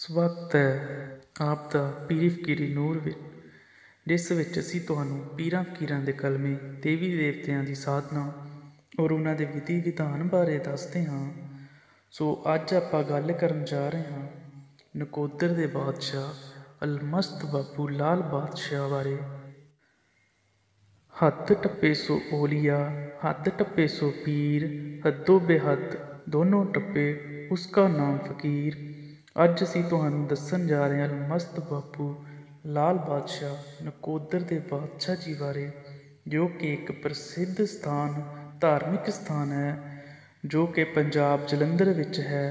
ਸਵਾਗਤ ਹੈ ਆਪ ਦਾ ਪੀਰੀ ਫਕੀਰੀ ਨੂਰ ਵਿੱਚ, ਜਿਸ ਵਿੱਚ ਅਸੀਂ ਤੁਹਾਨੂੰ ਪੀਰਾਂ ਫਕੀਰਾਂ ਦੇ ਕਲਮੇ, ਦੇਵੀ ਦੇਵਤਿਆਂ ਦੀ ਸਾਧਨਾ ਔਰ ਉਹਨਾਂ ਦੇ ਵਿਧੀ ਵਿਧਾਨ ਬਾਰੇ ਦੱਸਦੇ ਹਾਂ। ਸੋ ਅੱਜ ਆਪਾਂ ਗੱਲ ਕਰਨ ਜਾ ਰਹੇ ਹਾਂ ਨਕੋਦਰ ਦੇ ਬਾਦਸ਼ਾਹ ਅਲਮਸਤ ਬਾਪੂ ਲਾਲ ਬਾਦਸ਼ਾਹ ਬਾਰੇ। ਹੱਦ ਟੱਪੇ ਸੋ ਓਲੀਆ, ਹੱਦ ਟੱਪੇ ਸੋ ਪੀਰ, ਹੱਦੋ ਬੇਹੱਦ ਦੋਨੋਂ ਟੱਪੇ ਉਸਕਾ ਨਾਮ ਫਕੀਰ। ਅੱਜ ਅਸੀਂ ਤੁਹਾਨੂੰ ਦੱਸਣ ਜਾ ਰਹੇ ਹਾਂ ਅਲਮਸਤ ਬਾਪੂ ਲਾਲ ਬਾਦਸ਼ਾਹ ਨਕੋਦਰ ਦੇ ਬਾਦਸ਼ਾਹ ਜੀ ਬਾਰੇ, ਜੋ ਕਿ ਇੱਕ ਪ੍ਰਸਿੱਧ ਸਥਾਨ, ਧਾਰਮਿਕ ਸਥਾਨ ਹੈ, ਜੋ ਕਿ ਪੰਜਾਬ ਜਲੰਧਰ ਵਿੱਚ ਹੈ।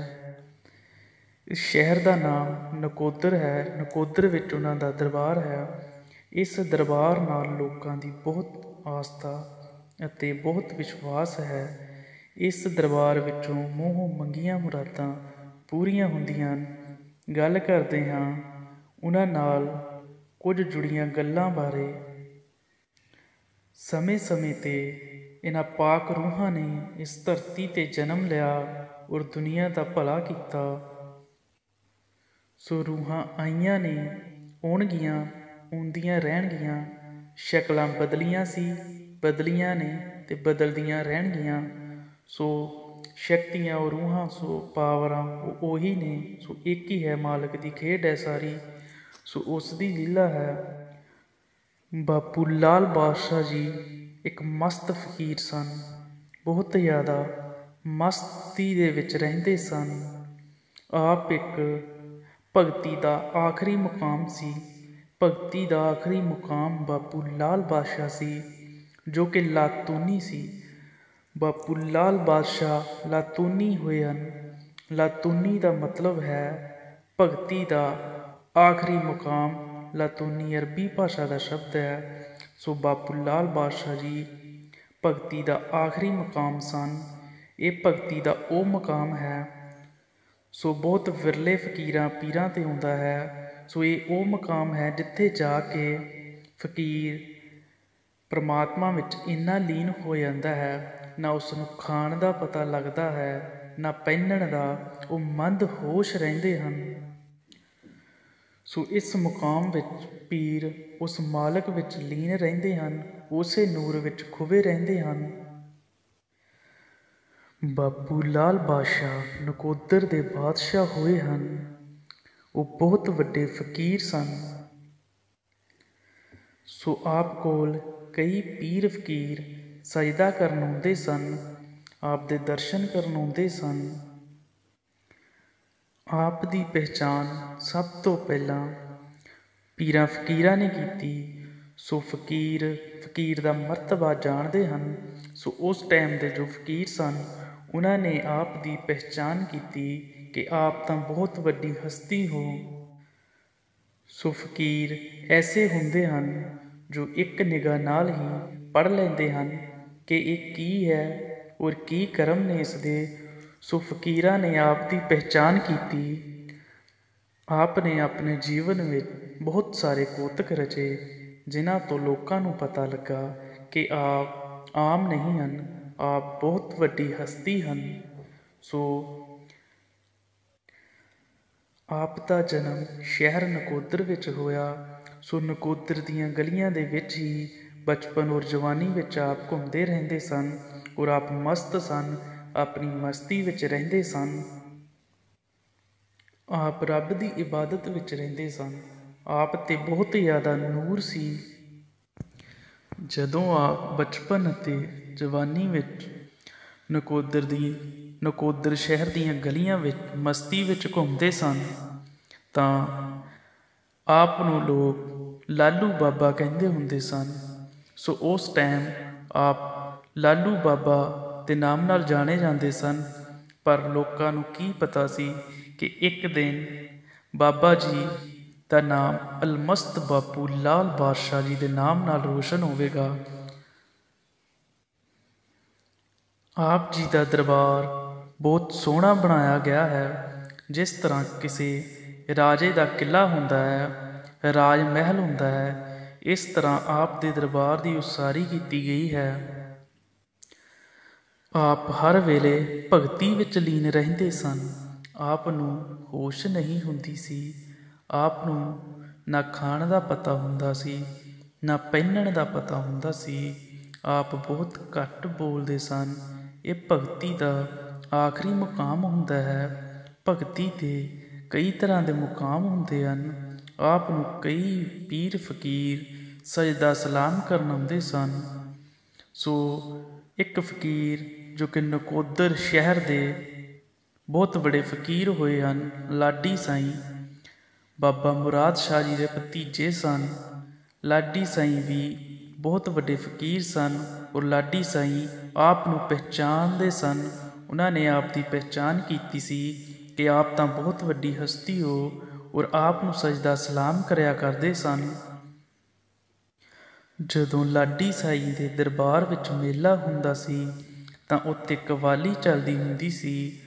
ਇਸ ਸ਼ਹਿਰ ਦਾ ਨਾਮ ਨਕੋਦਰ ਹੈ। ਨਕੋਦਰ ਵਿੱਚ ਉਹਨਾਂ ਦਾ ਦਰਬਾਰ ਹੈ। ਇਸ ਦਰਬਾਰ ਨਾਲ ਲੋਕਾਂ ਦੀ ਬਹੁਤ ਆਸਥਾ ਅਤੇ ਬਹੁਤ ਵਿਸ਼ਵਾਸ ਹੈ। ਇਸ ਦਰਬਾਰ ਵਿੱਚੋਂ ਮੂੰਹੋਂ ਮੰਗੀਆਂ ਮੁਰਾਦਾਂ ਪੂਰੀਆਂ ਹੁੰਦੀਆਂ ਹਨ। ਗੱਲ ਕਰਦੇ ਹਾਂ ਉਹਨਾਂ ਨਾਲ ਕੁਝ ਜੁੜੀਆਂ ਗੱਲਾਂ ਬਾਰੇ। ਸਮੇਂ-ਸਮੇਂ 'ਤੇ ਇਹਨਾਂ ਪਾਕ ਰੂਹਾਂ ਨੇ ਇਸ ਧਰਤੀ 'ਤੇ ਜਨਮ ਲਿਆ ਔਰ ਦੁਨੀਆ ਦਾ ਭਲਾ ਕੀਤਾ। ਸੋ ਰੂਹਾਂ ਆਈਆਂ ਨੇ, ਆਉਣਗੀਆਂ, ਆਉਂਦੀਆਂ ਰਹਿਣਗੀਆਂ। ਸ਼ਕਲਾਂ ਬਦਲੀਆਂ ਸੀ, ਬਦਲੀਆਂ ਨੇ ਅਤੇ ਬਦਲਦੀਆਂ ਰਹਿਣਗੀਆਂ। ਸੋ ਸ਼ਕਤੀਆਂ ਉਹ ਰੂਹਾਂ, ਸੋ ਪਾਵਰਾਂ ਉਹ ਉਹੀ ਨੇ। ਸੋ ਇੱਕ ਹੀ ਹੈ, ਮਾਲਕ ਦੀ ਖੇਡ ਹੈ ਸਾਰੀ। ਸੋ ਉਸ ਦੀ ਲੀਲਾ ਹੈ। ਬਾਪੂ ਲਾਲ ਬਾਦਸ਼ਾਹ ਜੀ ਇੱਕ ਮਸਤ ਫਕੀਰ ਸਨ। ਬਹੁਤ ਜ਼ਿਆਦਾ ਮਸਤੀ ਦੇ ਵਿੱਚ ਰਹਿੰਦੇ ਸਨ। ਆਪ ਇੱਕ ਭਗਤੀ ਦਾ ਆਖਰੀ ਮੁਕਾਮ ਸੀ। ਭਗਤੀ ਦਾ ਆਖਰੀ ਮੁਕਾਮ ਬਾਪੂ ਲਾਲ ਬਾਦਸ਼ਾਹ ਸੀ, ਜੋ ਕਿ ਲਾਤੂਨੀ ਸੀ। ਬਾਪੂ ਲਾਲ ਬਾਦਸ਼ਾਹ ਲਾਤੂਨੀ ਹੋਏ ਹਨ। ਲਾਤੂਨੀ ਦਾ ਮਤਲਬ ਹੈ ਭਗਤੀ ਦਾ ਆਖਰੀ ਮੁਕਾਮ। ਲਾਤੂਨੀ ਅਰਬੀ ਭਾਸ਼ਾ ਦਾ ਸ਼ਬਦ ਹੈ। ਸੋ ਬਾਪੂ ਲਾਲ ਬਾਦਸ਼ਾਹ ਜੀ ਭਗਤੀ ਦਾ ਆਖਰੀ ਮੁਕਾਮ ਸਨ। ਇਹ ਭਗਤੀ ਦਾ ਉਹ ਮੁਕਾਮ ਹੈ। ਸੋ ਬਹੁਤ ਵਿਰਲੇ ਫਕੀਰਾਂ, ਪੀਰਾਂ 'ਤੇ ਆਉਂਦਾ ਹੈ। ਸੋ ਇਹ ਉਹ ਮੁਕਾਮ ਹੈ ਜਿੱਥੇ ਜਾ ਕੇ ਫਕੀਰ ਪਰਮਾਤਮਾ ਵਿੱਚ ਇੰਨਾ ਲੀਨ ਹੋ ਜਾਂਦਾ ਹੈ, ਨਾ ਉਸ ਨੂੰ ਖਾਣ ਦਾ ਪਤਾ ਲੱਗਦਾ ਹੈ, ਨਾ ਪਹਿਨਣ ਦਾ। ਉਹ ਮੰਦ ਹੋਸ਼ ਰਹਿੰਦੇ ਹਨ। ਸੋ ਇਸ ਮੁਕਾਮ ਵਿੱਚ ਪੀਰ ਉਸ ਮਾਲਕ ਵਿੱਚ ਲੀਨ ਰਹਿੰਦੇ ਹਨ, ਉਸੇ ਨੂਰ ਵਿੱਚ ਖੁੱਭੇ ਰਹਿੰਦੇ ਹਨ। ਬਾਪੂ ਲਾਲ ਬਾਦਸ਼ਾਹ ਨਕੋਦਰ ਦੇ ਬਾਦਸ਼ਾਹ ਹੋਏ ਹਨ। ਉਹ ਬਹੁਤ ਵੱਡੇ ਫਕੀਰ ਸਨ। ਸੋ ਆਪ ਕੋਲ ਕਈ ਪੀਰ ਫਕੀਰ ਸਜਦਾ ਕਰਨ ਆਉਂਦੇ ਸਨ, ਆਪ ਦੇ ਦਰਸ਼ਨ ਕਰਨ ਆਉਂਦੇ ਸਨ। ਆਪ ਦੀ ਪਹਿਚਾਣ ਸਭ ਤੋਂ ਪਹਿਲਾਂ ਪੀਰਾਂ ਫਕੀਰਾਂ ਨੇ ਕੀਤੀ। ਸੋ ਫਕੀਰ ਦਾ ਮਰਤਬਾ ਜਾਣਦੇ ਹਨ। ਸੋ ਉਸ ਟਾਈਮ ਦੇ ਜੋ ਫਕੀਰ ਸਨ, ਉਹਨਾਂ ਨੇ ਆਪ ਦੀ ਪਹਿਚਾਣ ਕੀਤੀ ਕਿ ਆਪ ਤਾਂ ਬਹੁਤ ਵੱਡੀ ਹਸਤੀ ਹੋ। ਸੋ ਫਕੀਰ ਐਸੇ ਹੁੰਦੇ ਹਨ ਜੋ ਇੱਕ ਨਿਗਾਹ ਨਾਲ ਹੀ ਪੜ੍ਹ ਲੈਂਦੇ ਹਨ ਕਿ ਇਹ ਕੀ ਹੈ ਔਰ ਕੀ ਕਰਮ ਨੇ ਇਸ ਦੇ। ਸੋ ਫਕੀਰਾਂ ਨੇ ਆਪ ਦੀ ਪਹਿਚਾਣ ਕੀਤੀ। ਆਪ ਨੇ ਆਪਣੇ ਜੀਵਨ ਵਿੱਚ ਬਹੁਤ ਸਾਰੇ ਕੋਤਕ ਰਚੇ, ਜਿਨ੍ਹਾਂ ਤੋਂ ਲੋਕਾਂ ਨੂੰ ਪਤਾ ਲੱਗਾ ਕਿ ਆਪ ਆਮ ਨਹੀਂ ਹਨ, ਆਪ ਬਹੁਤ ਵੱਡੀ ਹਸਤੀ ਹਨ। ਸੋ ਆਪ ਦਾ ਜਨਮ ਸ਼ਹਿਰ ਨਕੋਦਰ ਵਿੱਚ ਹੋਇਆ। ਸੋ ਨਕੋਦਰ ਦੀਆਂ ਗਲੀਆਂ ਦੇ ਵਿੱਚ ਹੀ ਬਚਪਨ ਔਰ ਜਵਾਨੀ ਵਿੱਚ ਆਪ ਘੁੰਮਦੇ ਰਹਿੰਦੇ ਸਨ ਔਰ ਆਪ ਮਸਤ ਸਨ, ਆਪਣੀ ਮਸਤੀ ਵਿੱਚ ਰਹਿੰਦੇ ਸਨ। ਆਪ ਰੱਬ ਦੀ ਇਬਾਦਤ ਵਿੱਚ ਰਹਿੰਦੇ ਸਨ। ਆਪ 'ਤੇ ਬਹੁਤ ਜ਼ਿਆਦਾ ਨੂਰ ਸੀ। ਜਦੋਂ ਆਪ ਬਚਪਨ ਅਤੇ ਜਵਾਨੀ ਵਿੱਚ ਨਕੋਦਰ ਸ਼ਹਿਰ ਦੀਆਂ ਗਲੀਆਂ ਵਿੱਚ ਮਸਤੀ ਵਿੱਚ ਘੁੰਮਦੇ ਸਨ, ਤਾਂ ਆਪ ਨੂੰ ਲੋਕ ਲਾਲੂ ਬਾਬਾ ਕਹਿੰਦੇ ਹੁੰਦੇ ਸਨ। ਸੋ ਉਸ ਟਾਈਮ ਆਪ ਲਾਲੂ ਬਾਬਾ ਦੇ ਨਾਮ ਨਾਲ ਜਾਣੇ ਜਾਂਦੇ ਸਨ। ਪਰ ਲੋਕਾਂ ਨੂੰ ਕੀ ਪਤਾ ਸੀ ਕਿ ਇੱਕ ਦਿਨ ਬਾਬਾ ਜੀ ਦਾ ਨਾਮ ਅਲਮਸਤ ਬਾਪੂ ਲਾਲ ਬਾਦਸ਼ਾਹ ਜੀ ਦੇ ਨਾਮ ਨਾਲ ਰੋਸ਼ਨ ਹੋਵੇਗਾ। ਆਪ ਜੀ ਦਾ ਦਰਬਾਰ ਬਹੁਤ ਸੋਹਣਾ ਬਣਾਇਆ ਗਿਆ ਹੈ। ਜਿਸ ਤਰ੍ਹਾਂ ਕਿਸੇ ਰਾਜੇ ਦਾ ਕਿਲ੍ਹਾ ਹੁੰਦਾ ਹੈ, ਰਾਜ ਮਹਿਲ ਹੁੰਦਾ ਹੈ, ਇਸ ਤਰ੍ਹਾਂ ਆਪ ਦੇ ਦਰਬਾਰ ਦੀ ਉਸਾਰੀ ਕੀਤੀ ਗਈ ਹੈ। ਆਪ ਹਰ ਵੇਲੇ ਭਗਤੀ ਵਿੱਚ ਲੀਨ ਰਹਿੰਦੇ ਸਨ। ਆਪ ਨੂੰ ਹੋਸ਼ ਨਹੀਂ ਹੁੰਦੀ ਸੀ। ਆਪ ਨੂੰ ਨਾ ਖਾਣ ਦਾ ਪਤਾ ਹੁੰਦਾ ਸੀ, ਨਾ ਪਹਿਨਣ ਦਾ ਪਤਾ ਹੁੰਦਾ ਸੀ। ਆਪ ਬਹੁਤ ਘੱਟ ਬੋਲਦੇ ਸਨ। ਇਹ ਭਗਤੀ ਦਾ ਆਖਰੀ ਮੁਕਾਮ ਹੁੰਦਾ ਹੈ। ਭਗਤੀ ਦੇ ਕਈ ਤਰ੍ਹਾਂ ਦੇ ਮੁਕਾਮ ਹੁੰਦੇ ਹਨ। ਆਪ ਨੂੰ ਕਈ ਪੀਰ ਫਕੀਰ ਸਜਦਾ ਸਲਾਮ ਕਰਨ ਆਉਂਦੇ ਸਨ। ਸੋ ਇੱਕ ਫਕੀਰ ਜੋ ਕਿ ਨਕੋਦਰ ਸ਼ਹਿਰ ਦੇ ਬਹੁਤ ਬੜੇ ਫਕੀਰ ਹੋਏ ਹਨ, ਲਾਡੀ ਸਾਈਂ, ਬਾਬਾ ਮੁਰਾਦ ਸ਼ਾਹ ਜੀ ਦੇ ਭਤੀਜੇ ਸਨ। ਲਾਡੀ ਸਾਈਂ ਵੀ ਬਹੁਤ ਵੱਡੇ ਫਕੀਰ ਸਨ ਔਰ ਲਾਡੀ ਸਾਈਂ ਆਪ ਨੂੰ ਪਹਿਚਾਣਦੇ ਸਨ। ਉਹਨਾਂ ਨੇ ਆਪ ਦੀ ਪਹਿਚਾਣ ਕੀਤੀ ਸੀ ਕਿ ਆਪ ਤਾਂ ਬਹੁਤ ਵੱਡੀ ਹਸਤੀ ਹੋ, ਔਰ ਆਪ ਨੂੰ ਸਜਦਾ ਸਲਾਮ ਕਰਿਆ ਕਰਦੇ ਸਨ। ਜਦੋਂ ਲਾਡੀ ਸਾਈਂ ਦੇ ਦਰਬਾਰ ਵਿੱਚ ਮੇਲਾ ਹੁੰਦਾ ਸੀ ਤਾਂ ਉੱਥੇ ਕਵਾਲੀ ਚੱਲਦੀ ਹੁੰਦੀ ਸੀ।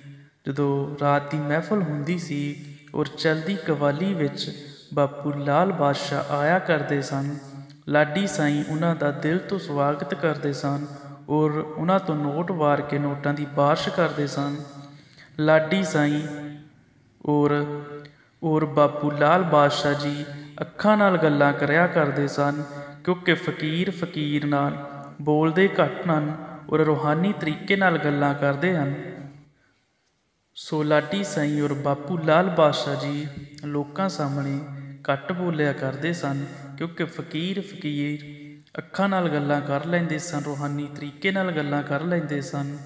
ਜਦੋਂ ਰਾਤ ਦੀ ਮਹਿਫਲ ਹੁੰਦੀ ਸੀ ਔਰ ਚਲਦੀ ਕਵਾਲੀ ਵਿੱਚ ਬਾਪੂ ਲਾਲ ਬਾਦਸ਼ਾਹ ਆਇਆ ਕਰਦੇ ਸਨ। ਲਾਡੀ ਸਾਈਂ ਉਹਨਾਂ ਦਾ ਦਿਲ ਤੋਂ ਸਵਾਗਤ ਕਰਦੇ ਸਨ ਔਰ ਉਹਨਾਂ ਤੋਂ ਨੋਟ ਵਾਰ ਕੇ ਨੋਟਾਂ ਦੀ ਬਾਰਿਸ਼ ਕਰਦੇ ਸਨ। ਲਾਡੀ ਸਾਈਂ ਔਰ ਬਾਪੂ ਲਾਲ ਬਾਦਸ਼ਾਹ ਜੀ ਅੱਖਾਂ ਨਾਲ ਗੱਲਾਂ ਕਰਿਆ ਕਰਦੇ ਸਨ, ਕਿਉਂਕਿ ਫਕੀਰ ਨਾਲ ਬੋਲਦੇ ਘੱਟ ਹਨ ਔਰ ਰੂਹਾਨੀ ਤਰੀਕੇ ਨਾਲ ਗੱਲਾਂ ਕਰਦੇ ਹਨ। ਸੋ ਲਾਡੀ ਸਾਈਂ ਔਰ ਬਾਪੂ ਲਾਲ ਬਾਦਸ਼ਾਹ ਜੀ ਲੋਕਾਂ ਸਾਹਮਣੇ ਘੱਟ ਬੋਲਿਆ ਕਰਦੇ ਸਨ, ਕਿਉਂਕਿ ਫਕੀਰ ਅੱਖਾਂ ਨਾਲ ਗੱਲਾਂ ਕਰ ਲੈਂਦੇ ਸਨ, ਰੂਹਾਨੀ ਤਰੀਕੇ ਨਾਲ ਗੱਲਾਂ ਕਰ ਲੈਂਦੇ ਸਨ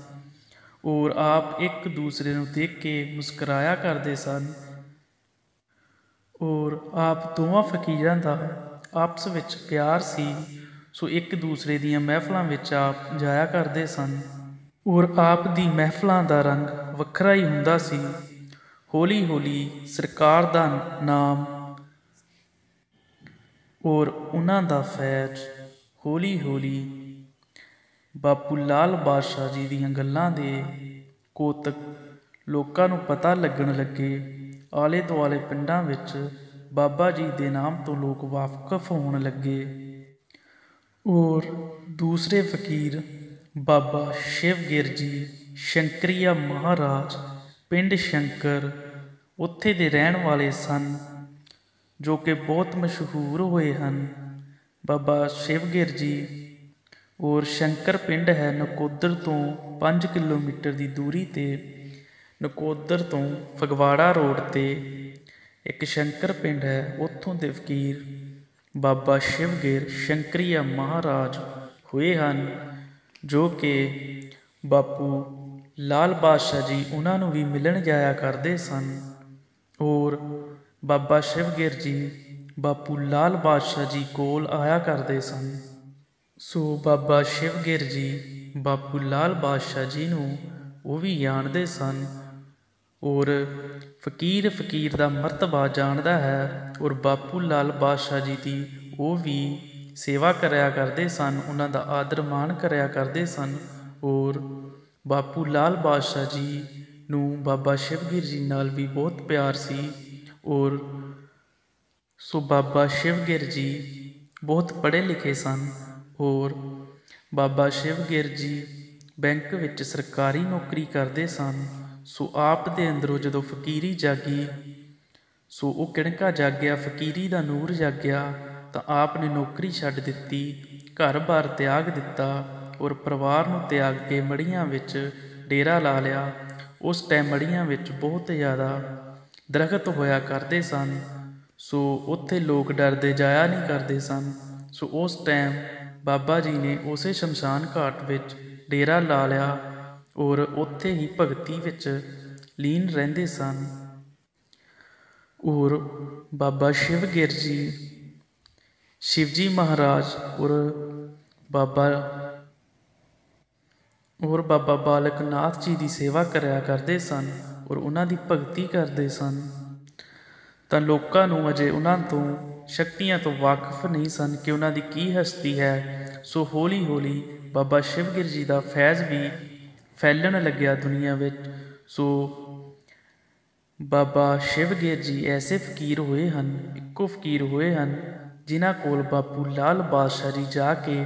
ਔਰ ਆਪ ਇੱਕ ਦੂਸਰੇ ਨੂੰ ਦੇਖ ਕੇ ਮੁਸਕਰਾਇਆ ਕਰਦੇ ਸਨ। ਔਰ ਆਪ ਦੋਵਾਂ ਫਕੀਰਾਂ ਦਾ ਆਪਸ ਵਿੱਚ ਪਿਆਰ ਸੀ। ਸੋ ਇੱਕ ਦੂਸਰੇ ਦੀਆਂ ਮਹਿਫਲਾਂ ਵਿੱਚ ਆਪ ਜਾਇਆ ਕਰਦੇ ਸਨ ਔਰ ਆਪ ਦੀ ਮਹਿਫਲਾਂ ਦਾ ਰੰਗ ਵੱਖਰਾ ਹੀ ਹੁੰਦਾ ਸੀ। ਹੌਲੀ ਹੌਲੀ ਸਰਕਾਰ ਦਾ ਨਾਮ ਔਰ ਉਹਨਾਂ ਦਾ ਫੈਜ਼ ਹੌਲੀ ਹੌਲੀ ਬਾਪੂ ਲਾਲ ਬਾਦਸ਼ਾਹ ਜੀ ਦੀਆਂ ਗੱਲਾਂ ਦੇ ਕੋਤਕ ਲੋਕਾਂ ਨੂੰ ਪਤਾ ਲੱਗਣ ਲੱਗੇ। ਆਲੇ ਦੁਆਲੇ ਪਿੰਡਾਂ ਵਿੱਚ ਬਾਬਾ ਜੀ ਦੇ ਨਾਮ ਤੋਂ ਲੋਕ ਵਾਕਫ ਹੋਣ ਲੱਗੇ। ਔਰ ਦੂਸਰੇ ਫਕੀਰ ਬਾਬਾ ਸ਼ਿਵਗਿਰ ਜੀ ਸ਼ੰਕਰੀਆ ਮਹਾਰਾਜ ਪਿੰਡ ਸ਼ੰਕਰ ਉੱਥੇ ਦੇ ਰਹਿਣ ਵਾਲੇ ਸਨ, ਜੋ ਕਿ ਬਹੁਤ ਮਸ਼ਹੂਰ ਹੋਏ ਹਨ। ਬਾਬਾ ਸ਼ਿਵਗਿਰ ਜੀ ਔਰ ਸ਼ੰਕਰ ਪਿੰਡ ਹੈ ਨਕੋਦਰ ਤੋਂ 5 ਕਿਲੋਮੀਟਰ ਦੀ ਦੂਰੀ ਤੇ। ਨਕੋਦਰ ਤੋਂ ਫਗਵਾੜਾ ਰੋਡ ਤੇ ਇੱਕ ਸ਼ੰਕਰ ਪਿੰਡ ਹੈ, ਉੱਥੋਂ ਦੇ ਫਕੀਰ ਬਾਬਾ ਸ਼ਿਵਗਿਰ ਸ਼ੰਕਰੀਆ ਮਹਾਰਾਜ ਹੋਏ ਹਨ, ਜੋ ਕਿ ਬਾਪੂ ਲਾਲ ਬਾਦਸ਼ਾਹ ਜੀ ਉਹਨਾਂ ਨੂੰ ਵੀ ਮਿਲਣ ਜਾਇਆ ਕਰਦੇ ਸਨ। ਔਰ ਬਾਬਾ ਸ਼ਿਵਗਿਰ ਜੀ ਬਾਪੂ ਲਾਲ ਬਾਦਸ਼ਾਹ ਜੀ ਕੋਲ ਆਇਆ ਕਰਦੇ ਸਨ। ਸੋ ਬਾਬਾ ਸ਼ਿਵਗਿਰ ਜੀ ਬਾਪੂ ਲਾਲ ਬਾਦਸ਼ਾਹ ਜੀ ਨੂੰ ਉਹ ਵੀ ਜਾਣਦੇ ਸਨ ਔਰ ਫਕੀਰ ਦਾ ਮਰਤਬਾ ਜਾਣਦਾ ਹੈ ਔਰ ਬਾਪੂ ਲਾਲ ਬਾਦਸ਼ਾਹ ਜੀ ਦੀ ਉਹ ਵੀ ਸੇਵਾ ਕਰਿਆ ਕਰਦੇ ਸਨ, ਉਹਨਾਂ ਦਾ ਆਦਰ ਮਾਣ ਕਰਿਆ ਕਰਦੇ ਸਨ। ਔਰ ਬਾਪੂ ਲਾਲ ਬਾਦਸ਼ਾਹ ਜੀ ਨੂੰ ਬਾਬਾ ਸ਼ਿਵਗਿਰ ਜੀ ਨਾਲ ਵੀ ਬਹੁਤ ਪਿਆਰ ਸੀ। ਔਰ ਸੋ ਬਾਬਾ ਸ਼ਿਵਗਿਰ ਜੀ ਬਹੁਤ ਪੜ੍ਹੇ ਲਿਖੇ ਸਨ ਔਰ ਬਾਬਾ ਸ਼ਿਵਗਿਰ ਜੀ ਬੈਂਕ ਵਿੱਚ ਸਰਕਾਰੀ ਨੌਕਰੀ ਕਰਦੇ ਸਨ। ਸੋ ਆਪ ਦੇ ਅੰਦਰੋਂ ਜਦੋਂ ਫਕੀਰੀ ਜਾਗੀ, ਸੋ ਉਹ ਕਿਣਕਾ ਜਾਗਿਆ, ਫਕੀਰੀ ਦਾ ਨੂਰ ਜਾਗਿਆ, ਤਾਂ ਆਪ ਨੇ ਨੌਕਰੀ ਛੱਡ ਦਿੱਤੀ, ਘਰ-ਬਾਰ ਤਿਆਗ ਦਿੱਤਾ ਔਰ ਪਰਿਵਾਰ ਨੂੰ ਤਿਆਗ ਕੇ ਮੜੀਆਂ ਵਿੱਚ ਡੇਰਾ ਲਾ ਲਿਆ। ਉਸ ਟਾਈਮ ਮੜੀਆਂ ਵਿੱਚ ਬਹੁਤ ਜ਼ਿਆਦਾ ਦਰਖਤ ਹੋਇਆ ਕਰਦੇ ਸਨ, ਸੋ ਉੱਥੇ ਲੋਕ ਡਰਦੇ ਜਾਇਆ ਨਹੀਂ ਕਰਦੇ ਸਨ। ਸੋ ਉਸ ਟਾਈਮ ਬਾਬਾ ਜੀ ਨੇ ਉਸੇ ਸ਼ਮਸ਼ਾਨ ਘਾਟ ਵਿੱਚ ਡੇਰਾ ਲਾ ਲਿਆ ਔਰ ਉੱਥੇ ਹੀ ਭਗਤੀ ਵਿੱਚ ਲੀਨ ਰਹਿੰਦੇ ਸਨ। ਔਰ ਬਾਬਾ ਸ਼ਿਵਗਿਰ ਜੀ ਸ਼ਿਵਜੀ ਮਹਾਰਾਜ ਔਰ ਬਾਬਾ ਬਾਲਕ ਨਾਥ ਜੀ ਦੀ ਸੇਵਾ ਕਰਿਆ ਕਰਦੇ ਸਨ ਔਰ ਉਹਨਾਂ ਦੀ ਭਗਤੀ ਕਰਦੇ ਸਨ। ਤਾਂ ਲੋਕਾਂ ਨੂੰ ਅਜੇ ਉਹਨਾਂ ਤੋਂ ਸ਼ਕਤੀਆਂ ਤੋਂ ਵਾਕਿਫ ਨਹੀਂ ਸਨ ਕਿ ਉਹਨਾਂ ਦੀ ਕੀ ਹਸਤੀ ਹੈ। ਸੋ ਹੌਲੀ ਹੌਲੀ ਬਾਬਾ ਸ਼ਿਵਗਿਰ ਜੀ ਦਾ ਫੈਜ਼ ਵੀ ਫੈਲਣ ਲੱਗਿਆ ਦੁਨੀਆ ਵਿੱਚ। ਸੋ ਬਾਬਾ ਸ਼ਿਵਗਿਰ ਜੀ ਐਸੇ ਫਕੀਰ ਹੋਏ ਹਨ, ਇੱਕੋ ਫਕੀਰ ਹੋਏ ਹਨ, ਜਿਨ੍ਹਾਂ ਕੋਲ ਬਾਪੂ ਲਾਲ ਬਾਦਸ਼ਾਹ ਜੀ ਜਾ ਕੇ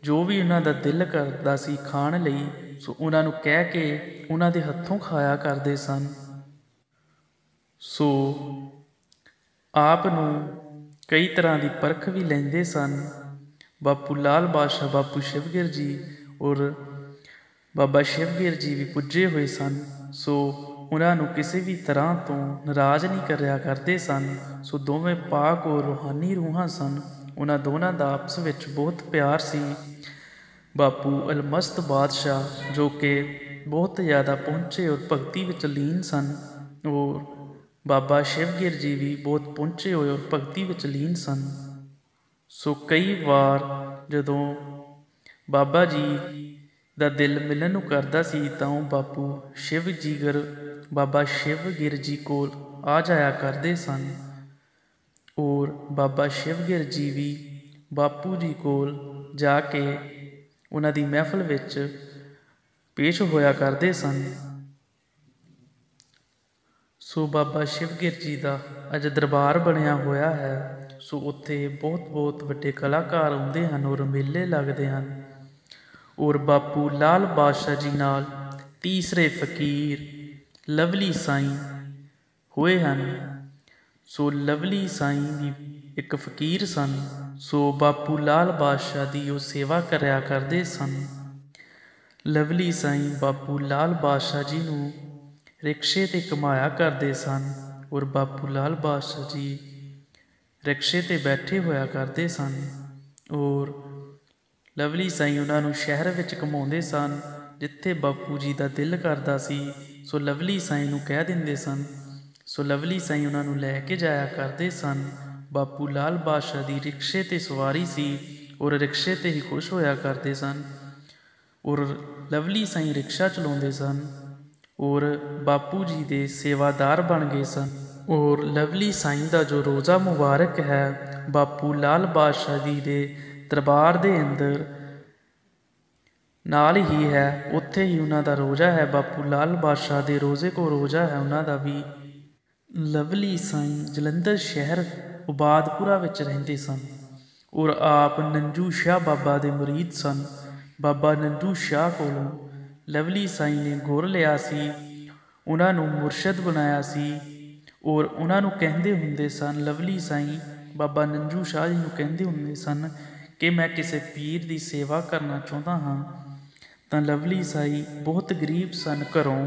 ਜੋ ਵੀ ਉਹਨਾਂ ਦਾ ਦਿਲ ਕਰਦਾ ਸੀ ਖਾਣ ਲਈ, ਸੋ ਉਹਨਾਂ ਨੂੰ ਕਹਿ ਕੇ ਉਹਨਾਂ ਦੇ ਹੱਥੋਂ ਖਾਇਆ ਕਰਦੇ ਸਨ। ਸੋ ਆਪ ਨੂੰ ਕਈ ਤਰ੍ਹਾਂ ਦੀ ਪਰਖ ਵੀ ਲੈਂਦੇ ਸਨ। ਬਾਪੂ ਲਾਲ ਬਾਦਸ਼ਾਹ, ਬਾਪੂ ਸ਼ਿਵਗਿਰ ਜੀ ਔਰ ਬਾਬਾ ਸ਼ਿਵਗਿਰ ਜੀ ਵੀ ਪੁੱਜੇ ਹੋਏ ਸਨ। ਸੋ ਉਹਨਾਂ ਨੂੰ ਕਿਸੇ ਵੀ ਤਰ੍ਹਾਂ ਤੋਂ ਨਾਰਾਜ਼ ਨਹੀਂ ਕਰਿਆ ਕਰਦੇ ਸਨ। ਸੋ ਦੋਵੇਂ ਪਾਕ ਔਰ ਰੂਹਾਨੀ ਰੂਹਾਂ ਸਨ। ਉਹਨਾਂ ਦੋਨਾਂ ਦਾ ਆਪਸ ਵਿੱਚ ਬਹੁਤ ਪਿਆਰ ਸੀ। ਬਾਪੂ ਅਲਮਸਤ ਬਾਦਸ਼ਾਹ ਜੋ ਕਿ ਬਹੁਤ ਜ਼ਿਆਦਾ ਪਹੁੰਚੇ ਔਰ ਭਗਤੀ ਵਿੱਚ ਲੀਨ ਸਨ, ਔਰ ਬਾਬਾ ਸ਼ਿਵਗਿਰ ਜੀ ਵੀ ਬਹੁਤ ਪਹੁੰਚੇ ਹੋਏ ਔਰ ਭਗਤੀ ਵਿੱਚ ਲੀਨ ਸਨ। ਸੋ ਕਈ ਵਾਰ ਜਦੋਂ ਬਾਬਾ ਜੀ ਦਾ ਦਿਲ ਮਿਲਣ ਨੂੰ ਕਰਦਾ ਸੀ ਤਾਂ ਉਹ ਬਾਬਾ ਸ਼ਿਵਗਿਰ ਜੀ ਕੋਲ ਆ ਜਾਇਆ ਕਰਦੇ ਸਨ, ਔਰ ਬਾਬਾ ਸ਼ਿਵਗਿਰ ਜੀ ਵੀ ਬਾਪੂ ਜੀ ਕੋਲ ਜਾ ਕੇ ਉਹਨਾਂ ਦੀ ਮਹਿਫਲ ਵਿੱਚ ਪੇਸ਼ ਹੋਇਆ ਕਰਦੇ ਸਨ। ਸੋ ਬਾਬਾ ਸ਼ਿਵਗਿਰ ਜੀ ਦਾ ਅੱਜ ਦਰਬਾਰ ਬਣਿਆ ਹੋਇਆ ਹੈ। ਸੋ ਉੱਥੇ ਬਹੁਤ ਵੱਡੇ ਕਲਾਕਾਰ ਆਉਂਦੇ ਹਨ ਔਰ ਮੇਲੇ ਲੱਗਦੇ ਹਨ। ਔਰ ਬਾਪੂ ਲਾਲ ਬਾਦਸ਼ਾਹ ਜੀ ਨਾਲ ਤੀਸਰੇ ਫਕੀਰ ਲਵਲੀ ਸਾਈਂ ਹੋਏ ਹਨ। ਸੋ ਲਵਲੀ ਸਾਈਂ ਵੀ ਇੱਕ ਫਕੀਰ ਸਨ। ਸੋ ਬਾਪੂ ਲਾਲ ਬਾਦਸ਼ਾਹ ਦੀ ਉਹ ਸੇਵਾ ਕਰਿਆ ਕਰਦੇ ਸਨ। ਲਵਲੀ ਸਾਈਂ ਬਾਪੂ ਲਾਲ ਬਾਦਸ਼ਾਹ ਜੀ ਨੂੰ ਰਿਕਸ਼ੇ 'ਤੇ ਘੁਮਾਇਆ ਕਰਦੇ ਸਨ, ਔਰ ਬਾਪੂ ਲਾਲ ਬਾਦਸ਼ਾਹ ਜੀ ਰਿਕਸ਼ੇ ਤੇ ਬੈਠੇ ਹੋਇਆ ਕਰਦੇ ਸਨ, ਔਰ ਲਵਲੀ ਸਾਈਂ ਉਹਨਾਂ ਨੂੰ ਸ਼ਹਿਰ ਵਿੱਚ ਘੁਮਾਉਂਦੇ ਸਨ ਜਿੱਥੇ ਬਾਪੂ ਜੀ ਦਾ ਦਿਲ ਕਰਦਾ ਸੀ। ਸੋ ਲਵਲੀ ਸਾਈਂ ਨੂੰ ਕਹਿ ਦਿੰਦੇ ਸਨ। ਸੋ ਲਵਲੀ ਸਾਈਂ ਉਹਨਾਂ ਨੂੰ ਲੈ ਕੇ ਜਾਇਆ ਕਰਦੇ ਸਨ। ਬਾਪੂ ਲਾਲ ਬਾਦਸ਼ਾਹ ਦੀ ਰਿਕਸ਼ੇ 'ਤੇ ਸਵਾਰੀ ਸੀ ਔਰ ਰਿਕਸ਼ੇ 'ਤੇ ਹੀ ਖੁਸ਼ ਹੋਇਆ ਕਰਦੇ ਸਨ, ਔਰ ਲਵਲੀ ਸਾਈਂ ਰਿਕਸ਼ਾ ਚਲਾਉਂਦੇ ਸਨ ਔਰ ਬਾਪੂ ਜੀ ਦੇ ਸੇਵਾਦਾਰ ਬਣ ਗਏ ਸਨ। ਔਰ ਲਵਲੀ ਸਾਈਂ ਦਾ ਜੋ ਰੋਜ਼ਾ ਮੁਬਾਰਕ ਹੈ ਬਾਪੂ ਲਾਲ ਬਾਦਸ਼ਾਹ ਜੀ ਦੇ ਦਰਬਾਰ ਦੇ ਅੰਦਰ ਨਾਲ ਹੀ ਹੈ, ਉੱਥੇ ਹੀ ਉਹਨਾਂ ਦਾ ਰੋਜ਼ਾ ਹੈ। ਬਾਪੂ ਲਾਲ ਬਾਦਸ਼ਾਹ ਦੇ ਰੋਜ਼ੇ ਕੋਲ ਰੋਜ਼ਾ ਹੈ ਉਹਨਾਂ ਦਾ ਵੀ। ਲਵਲੀ ਸਾਈਂ ਜਲੰਧਰ ਸ਼ਹਿਰ ਉਬਾਦਪੁਰਾ ਵਿੱਚ ਰਹਿੰਦੇ ਸਨ, ਔਰ ਆਪ ਨੰਜੂ ਸ਼ਾਹ ਬਾਬਾ ਦੇ ਮੁਰੀਦ ਸਨ। ਬਾਬਾ ਨੰਜੂ ਸ਼ਾਹ ਕੋਲੋਂ ਲਵਲੀ ਸਾਈਂ ਨੇ ਗੁਰ ਲਿਆ ਸੀ, ਉਹਨਾਂ ਨੂੰ ਮੁਰਸ਼ਦ ਬਣਾਇਆ ਸੀ, ਔਰ ਉਹਨਾਂ ਨੂੰ ਕਹਿੰਦੇ ਹੁੰਦੇ ਸਨ, ਲਵਲੀ ਸਾਈਂ ਬਾਬਾ ਨੰਜੂ ਸ਼ਾਹ ਜੀ ਨੂੰ ਕਹਿੰਦੇ ਹੁੰਦੇ ਸਨ ਕਿ ਮੈਂ ਕਿਸੇ ਪੀਰ ਦੀ ਸੇਵਾ ਕਰਨਾ ਚਾਹੁੰਦਾ ਹਾਂ। ਤਾਂ ਲਵਲੀ ਸਾਈਂ ਬਹੁਤ ਗਰੀਬ ਸਨ ਘਰੋਂ।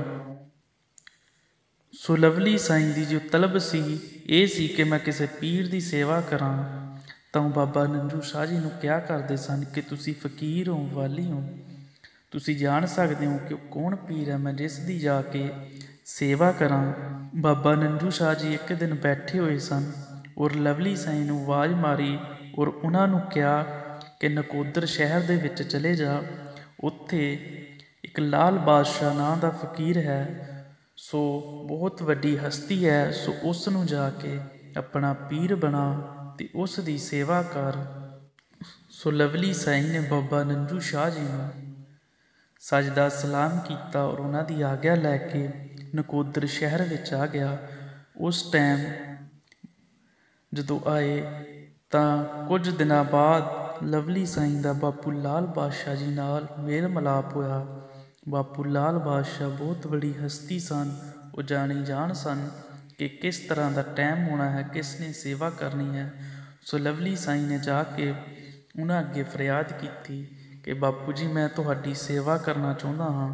ਸੋ ਲਵਲੀ ਸਾਈਂ ਦੀ ਜੋ ਤਲਬ ਸੀ ਇਹ ਸੀ ਕਿ ਮੈਂ ਕਿਸੇ ਪੀਰ ਦੀ ਸੇਵਾ ਕਰਾਂ। ਤਾਂ ਬਾਬਾ ਨੰਜੂ ਸ਼ਾਹ ਜੀ ਨੂੰ ਕਿਹਾ ਕਰਦੇ ਸਨ ਕਿ ਤੁਸੀਂ ਫਕੀਰ ਹੋ, ਵਾਲੀ ਹੋ, ਤੁਸੀਂ ਜਾਣ ਸਕਦੇ ਹੋ ਕਿ ਕੌਣ ਪੀਰ ਹੈ ਮੈਂ ਜਿਸ ਦੀ ਜਾ ਕੇ ਸੇਵਾ ਕਰਾਂ। ਬਾਬਾ ਨੰਜੂ ਸ਼ਾਹ ਜੀ ਇੱਕ ਦਿਨ ਬੈਠੇ ਹੋਏ ਸਨ ਔਰ ਲਵਲੀ ਸਾਈਂ ਨੂੰ ਆਵਾਜ਼ ਮਾਰੀ ਔਰ ਉਹਨਾਂ ਨੂੰ ਕਿਹਾ ਕਿ ਨਕੋਦਰ ਸ਼ਹਿਰ ਦੇ ਵਿੱਚ ਚਲੇ ਜਾ, ਉੱਥੇ ਇੱਕ ਲਾਲ ਬਾਦਸ਼ਾਹ ਨਾਂ ਦਾ ਫਕੀਰ ਹੈ, ਸੋ ਬਹੁਤ ਵੱਡੀ ਹਸਤੀ ਹੈ, ਸੋ ਉਸ ਨੂੰ ਜਾ ਕੇ ਆਪਣਾ ਪੀਰ ਬਣਾ ਤੇ ਉਸ ਦੀ ਸੇਵਾ ਕਰ। ਸੋ ਲਵਲੀ ਸਾਈਂ ਨੇ ਬਾਬਾ ਨੰਜੂ ਸ਼ਾਹ ਜੀ ਨੂੰ ਸਜਦਾ ਸਲਾਮ ਕੀਤਾ ਔਰ ਉਹਨਾਂ ਦੀ ਆਗਿਆ ਲੈ ਕੇ ਨਕੋਦਰ ਸ਼ਹਿਰ ਵਿੱਚ ਆ ਗਿਆ। ਉਸ ਟਾਈਮ ਜਦੋਂ ਆਏ ਤਾਂ ਕੁਝ ਦਿਨਾਂ ਬਾਅਦ ਲਵਲੀ ਸਾਈਂ ਦਾ ਬਾਪੂ ਲਾਲ ਬਾਦਸ਼ਾਹ ਜੀ ਨਾਲ ਮੇਲ ਮਿਲਾਪ ਹੋਇਆ। ਬਾਪੂ ਲਾਲ ਬਾਦਸ਼ਾਹ ਬਹੁਤ ਬੜੀ ਹਸਤੀ ਸਨ, ਉਹ ਜਾਣੀ ਜਾਣ ਸਨ ਕਿ ਕਿਸ ਤਰ੍ਹਾਂ ਦਾ ਟਾਈਮ ਹੋਣਾ ਹੈ, ਕਿਸ ਨੇ ਸੇਵਾ ਕਰਨੀ ਹੈ। ਸੋ ਲਵਲੀ ਸਾਈਂ ਨੇ ਜਾ ਕੇ ਉਹਨਾਂ ਅੱਗੇ ਫਰਿਆਦ ਕੀਤੀ ਕਿ ਬਾਪੂ ਜੀ ਮੈਂ ਤੁਹਾਡੀ ਸੇਵਾ ਕਰਨਾ ਚਾਹੁੰਦਾ ਹਾਂ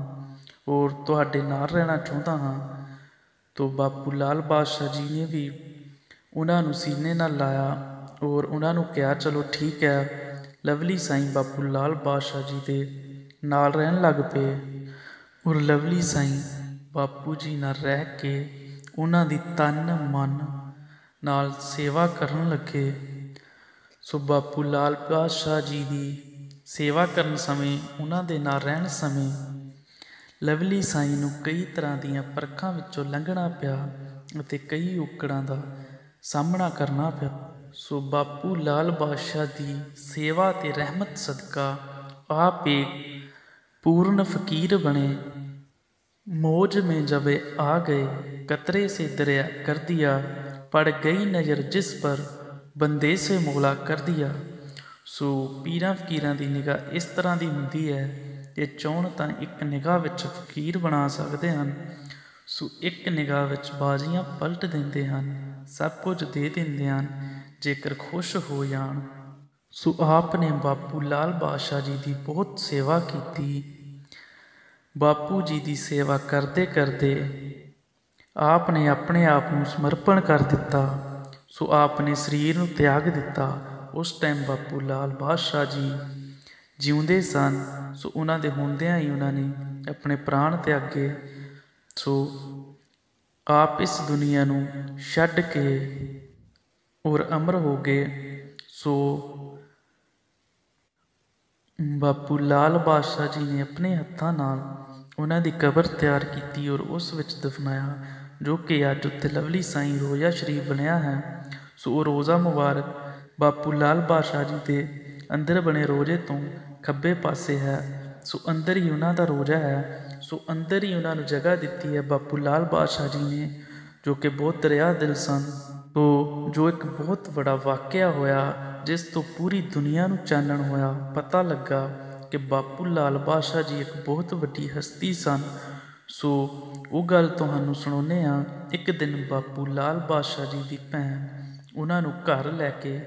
ਔਰ ਤੁਹਾਡੇ ਨਾਲ ਰਹਿਣਾ ਚਾਹੁੰਦਾ ਹਾਂ। ਤੋ ਬਾਪੂ ਲਾਲ ਬਾਦਸ਼ਾਹ ਜੀ ਨੇ ਵੀ ਉਹਨਾਂ ਨੂੰ ਸੀਨੇ ਨਾਲ ਲਾਇਆ ਔਰ ਉਹਨਾਂ ਨੂੰ ਕਿਹਾ ਚਲੋ ਠੀਕ ਹੈ। ਲਵਲੀ ਸਾਈਂ ਬਾਪੂ ਲਾਲ ਬਾਦਸ਼ਾਹ ਜੀ ਦੇ ਨਾਲ ਰਹਿਣ ਲੱਗ ਪਏ ਔਰ ਲਵਲੀ ਸਾਈਂ ਬਾਪੂ ਜੀ ਨਾਲ ਰਹਿ ਕੇ ਉਹਨਾਂ ਦੀ ਤਨ ਮਨ ਨਾਲ ਸੇਵਾ ਕਰਨ ਲੱਗੇ। ਸੋ ਬਾਪੂ ਲਾਲ ਬਾਦਸ਼ਾਹ ਜੀ ਦੀ ਸੇਵਾ ਕਰਨ ਸਮੇਂ, ਉਹਨਾਂ ਦੇ ਨਾਲ ਰਹਿਣ ਸਮੇਂ ਲਵਲੀ ਸਾਈਂ ਨੂੰ ਕਈ ਤਰ੍ਹਾਂ ਦੀਆਂ ਪਰਖਾਂ ਵਿੱਚੋਂ ਲੰਘਣਾ ਪਿਆ ਅਤੇ ਕਈ ਔਕੜਾਂ ਦਾ ਸਾਹਮਣਾ ਕਰਨਾ ਪਿਆ। ਸੋ ਬਾਪੂ ਲਾਲ ਬਾਦਸ਼ਾਹ ਦੀ ਸੇਵਾ ਤੇ ਰਹਿਮਤ ਸਦਕਾ ਆਪ ਇੱਕ पूर्ण फकीर बने। मौज में जब आ गए कतरे से दरिया कर दिया, पड़ गई नज़र जिस पर बंदे से मौला कर दिया। सो पीरां फकीरां दी निगाह इस तरह की हुंदी है कि चाहण तां एक निगाह विच फकीर बना सकते हैं। ਸੋ ਇੱਕ ਨਿਗਾਹ ਵਿੱਚ ਬਾਜ਼ੀਆਂ ਪਲਟ ਦਿੰਦੇ ਹਨ, ਸਭ ਕੁਝ ਦੇ ਦਿੰਦੇ ਹਨ ਜੇਕਰ ਖੁਸ਼ ਹੋ ਜਾਣ। ਸੋ ਆਪ ਨੇ ਬਾਪੂ ਲਾਲ ਬਾਦਸ਼ਾਹ ਜੀ ਦੀ ਬਹੁਤ ਸੇਵਾ ਕੀਤੀ। ਬਾਪੂ ਜੀ ਦੀ ਸੇਵਾ ਕਰਦੇ ਕਰਦੇ ਆਪ ਨੇ ਆਪਣੇ ਆਪ ਨੂੰ ਸਮਰਪਣ ਕਰ ਦਿੱਤਾ। ਸੋ ਆਪ ਨੇ ਸਰੀਰ ਨੂੰ ਤਿਆਗ ਦਿੱਤਾ। ਉਸ ਟਾਈਮ ਬਾਪੂ ਲਾਲ ਬਾਦਸ਼ਾਹ ਜੀ ਜਿਉਂਦੇ ਸਨ। ਸੋ ਉਹਨਾਂ ਦੇ ਹੁੰਦਿਆਂ ਹੀ ਉਹਨਾਂ ਨੇ ਆਪਣੇ ਪ੍ਰਾਣ ਤਿਆਗੇ। ਸੋ ਆਪ ਇਸ ਦੁਨੀਆ ਨੂੰ ਛੱਡ ਕੇ ਔਰ ਅਮਰ ਹੋ ਗਏ। ਸੋ ਬਾਪੂ ਲਾਲ ਬਾਦਸ਼ਾਹ ਜੀ ਨੇ ਆਪਣੇ ਹੱਥਾਂ ਨਾਲ ਉਹਨਾਂ ਦੀ ਕਬਰ ਤਿਆਰ ਕੀਤੀ ਔਰ ਉਸ ਵਿੱਚ ਦਫਨਾਇਆ, ਜੋ ਕਿ ਅੱਜ ਉੱਥੇ ਲਵਲੀ ਸਾਈਂ ਰੋਜ਼ਾ ਸ਼ਰੀਫ ਬਣਿਆ ਹੈ। ਸੋ ਉਹ ਰੋਜ਼ਾ ਮੁਬਾਰਕ ਬਾਪੂ ਲਾਲ ਬਾਦਸ਼ਾਹ ਜੀ ਦੇ ਅੰਦਰ ਬਣੇ ਰੋਜ਼ੇ ਤੋਂ ਖੱਬੇ ਪਾਸੇ ਹੈ। ਸੋ ਅੰਦਰ ਹੀ ਉਹਨਾਂ ਦਾ ਰੋਜ਼ਾ ਹੈ। ਸੋ ਅੰਦਰ ਹੀ ਉਹਨਾਂ ਨੂੰ ਜਗ੍ਹਾ ਦਿੱਤੀ ਹੈ ਬਾਪੂ ਲਾਲ ਬਾਦਸ਼ਾਹ ਜੀ ਨੇ, ਜੋ ਕਿ ਬਹੁਤ ਦਰਿਆ ਦਿਲ ਸਨ। ਸੋ ਜੋ ਇੱਕ ਬਹੁਤ ਬੜਾ ਵਾਕਿਆ ਹੋਇਆ, ਜਿਸ ਤੋਂ ਪੂਰੀ ਦੁਨੀਆ ਨੂੰ ਚਾਨਣ ਹੋਇਆ, ਪਤਾ ਲੱਗਾ ਕਿ ਬਾਪੂ ਲਾਲ ਬਾਦਸ਼ਾਹ ਜੀ ਇੱਕ ਬਹੁਤ ਵੱਡੀ ਹਸਤੀ ਸਨ। ਸੋ ਉਹ ਗੱਲ ਤੁਹਾਨੂੰ ਸੁਣਾਉਂਦੇ ਹਾਂ। ਇੱਕ ਦਿਨ ਬਾਪੂ ਲਾਲ ਬਾਦਸ਼ਾਹ ਜੀ ਦੀ ਭੈਣ ਉਹਨਾਂ ਨੂੰ ਘਰ ਲੈ ਕੇ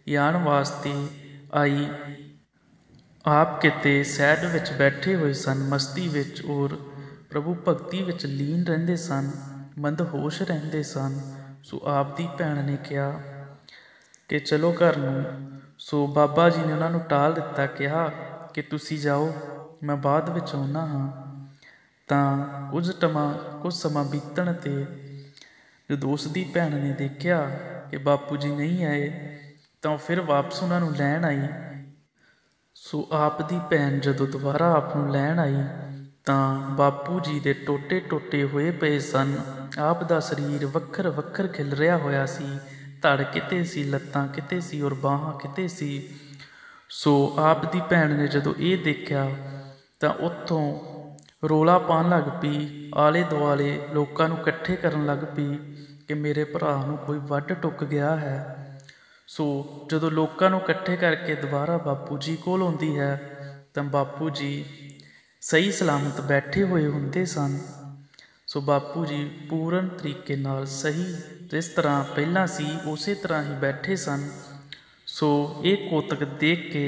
ਜਾਣ ਵਾਸਤੇ ਆਈ। ਆਪ ਕਿਤੇ ਸੈਡ ਵਿੱਚ ਬੈਠੇ ਹੋਏ ਸਨ, ਮਸਤੀ ਵਿੱਚ, ਔਰ ਪ੍ਰਭੂ ਭਗਤੀ ਵਿੱਚ ਲੀਨ ਰਹਿੰਦੇ ਸਨ, ਮੰਦਹੋਸ਼ ਰਹਿੰਦੇ ਸਨ। ਸੋ ਆਪ ਦੀ ਭੈਣ ਨੇ ਕਿਹਾ ਕਿ ਚਲੋ ਘਰ ਨੂੰ। ਸੋ ਬਾਬਾ ਜੀ ਨੇ ਉਹਨਾਂ ਨੂੰ ਟਾਲ ਦਿੱਤਾ, ਕਿਹਾ ਕਿ ਤੁਸੀਂ ਜਾਓ, ਮੈਂ ਬਾਅਦ ਵਿੱਚ ਆਉਣਾ ਹਾਂ। ਤਾਂ ਕੁਝ ਸਮਾਂ ਬੀਤਣ 'ਤੇ ਜਦੋਂ ਉਸ ਦੀ ਭੈਣ ਨੇ ਦੇਖਿਆ ਕਿ ਬਾਪੂ ਜੀ ਨਹੀਂ ਆਏ, ਤਾਂ ਫਿਰ ਵਾਪਸ ਉਹਨਾਂ ਨੂੰ ਲੈਣ ਆਈ। ਸੋ ਆਪ ਦੀ ਭੈਣ ਜਦੋਂ ਦੁਬਾਰਾ ਆਪ ਨੂੰ ਲੈਣ ਆਈ ਤਾਂ ਬਾਪੂ ਜੀ ਦੇ ਟੋਟੇ ਟੋਟੇ ਹੋਏ ਪਏ ਸਨ। ਆਪ ਦਾ ਸਰੀਰ ਵੱਖਰ ਵੱਖਰ ਖਿਲ ਰਿਹਾ ਹੋਇਆ ਸੀ। ਧੜ ਕਿਤੇ ਸੀ, ਲੱਤਾਂ ਕਿਤੇ ਸੀ, ਔਰ ਬਾਹਾਂ ਕਿਤੇ ਸੀ। ਸੋ ਆਪ ਦੀ ਭੈਣ ਨੇ ਜਦੋਂ ਇਹ ਦੇਖਿਆ ਤਾਂ ਉੱਥੋਂ ਰੌਲਾ ਪਾਉਣ ਲੱਗ ਪਈ। ਆਲੇ ਦੁਆਲੇ ਲੋਕਾਂ ਨੂੰ ਇਕੱਠੇ ਕਰਨ ਲੱਗ ਪਈ ਕਿ ਮੇਰੇ ਭਰਾ ਨੂੰ ਕੋਈ ਵੱਢ ਟੁੱਕ ਗਿਆ ਹੈ। ਸੋ ਜਦੋਂ ਲੋਕਾਂ ਨੂੰ ਇਕੱਠੇ ਕਰਕੇ ਦੁਬਾਰਾ ਬਾਪੂ ਜੀ ਕੋਲ ਆਉਂਦੀ ਹੈ ਤਾਂ ਬਾਪੂ ਜੀ ਸਹੀ ਸਲਾਮਤ ਬੈਠੇ ਹੋਏ ਹੁੰਦੇ ਸਨ। ਸੋ ਬਾਪੂ ਜੀ ਪੂਰਨ ਤਰੀਕੇ ਨਾਲ ਸਹੀ ਜਿਸ ਤਰ੍ਹਾਂ ਪਹਿਲਾਂ ਸੀ ਉਸੇ ਤਰ੍ਹਾਂ ਹੀ ਬੈਠੇ ਸਨ। ਸੋ ਇਹ ਕੌਤਕ ਦੇਖ ਕੇ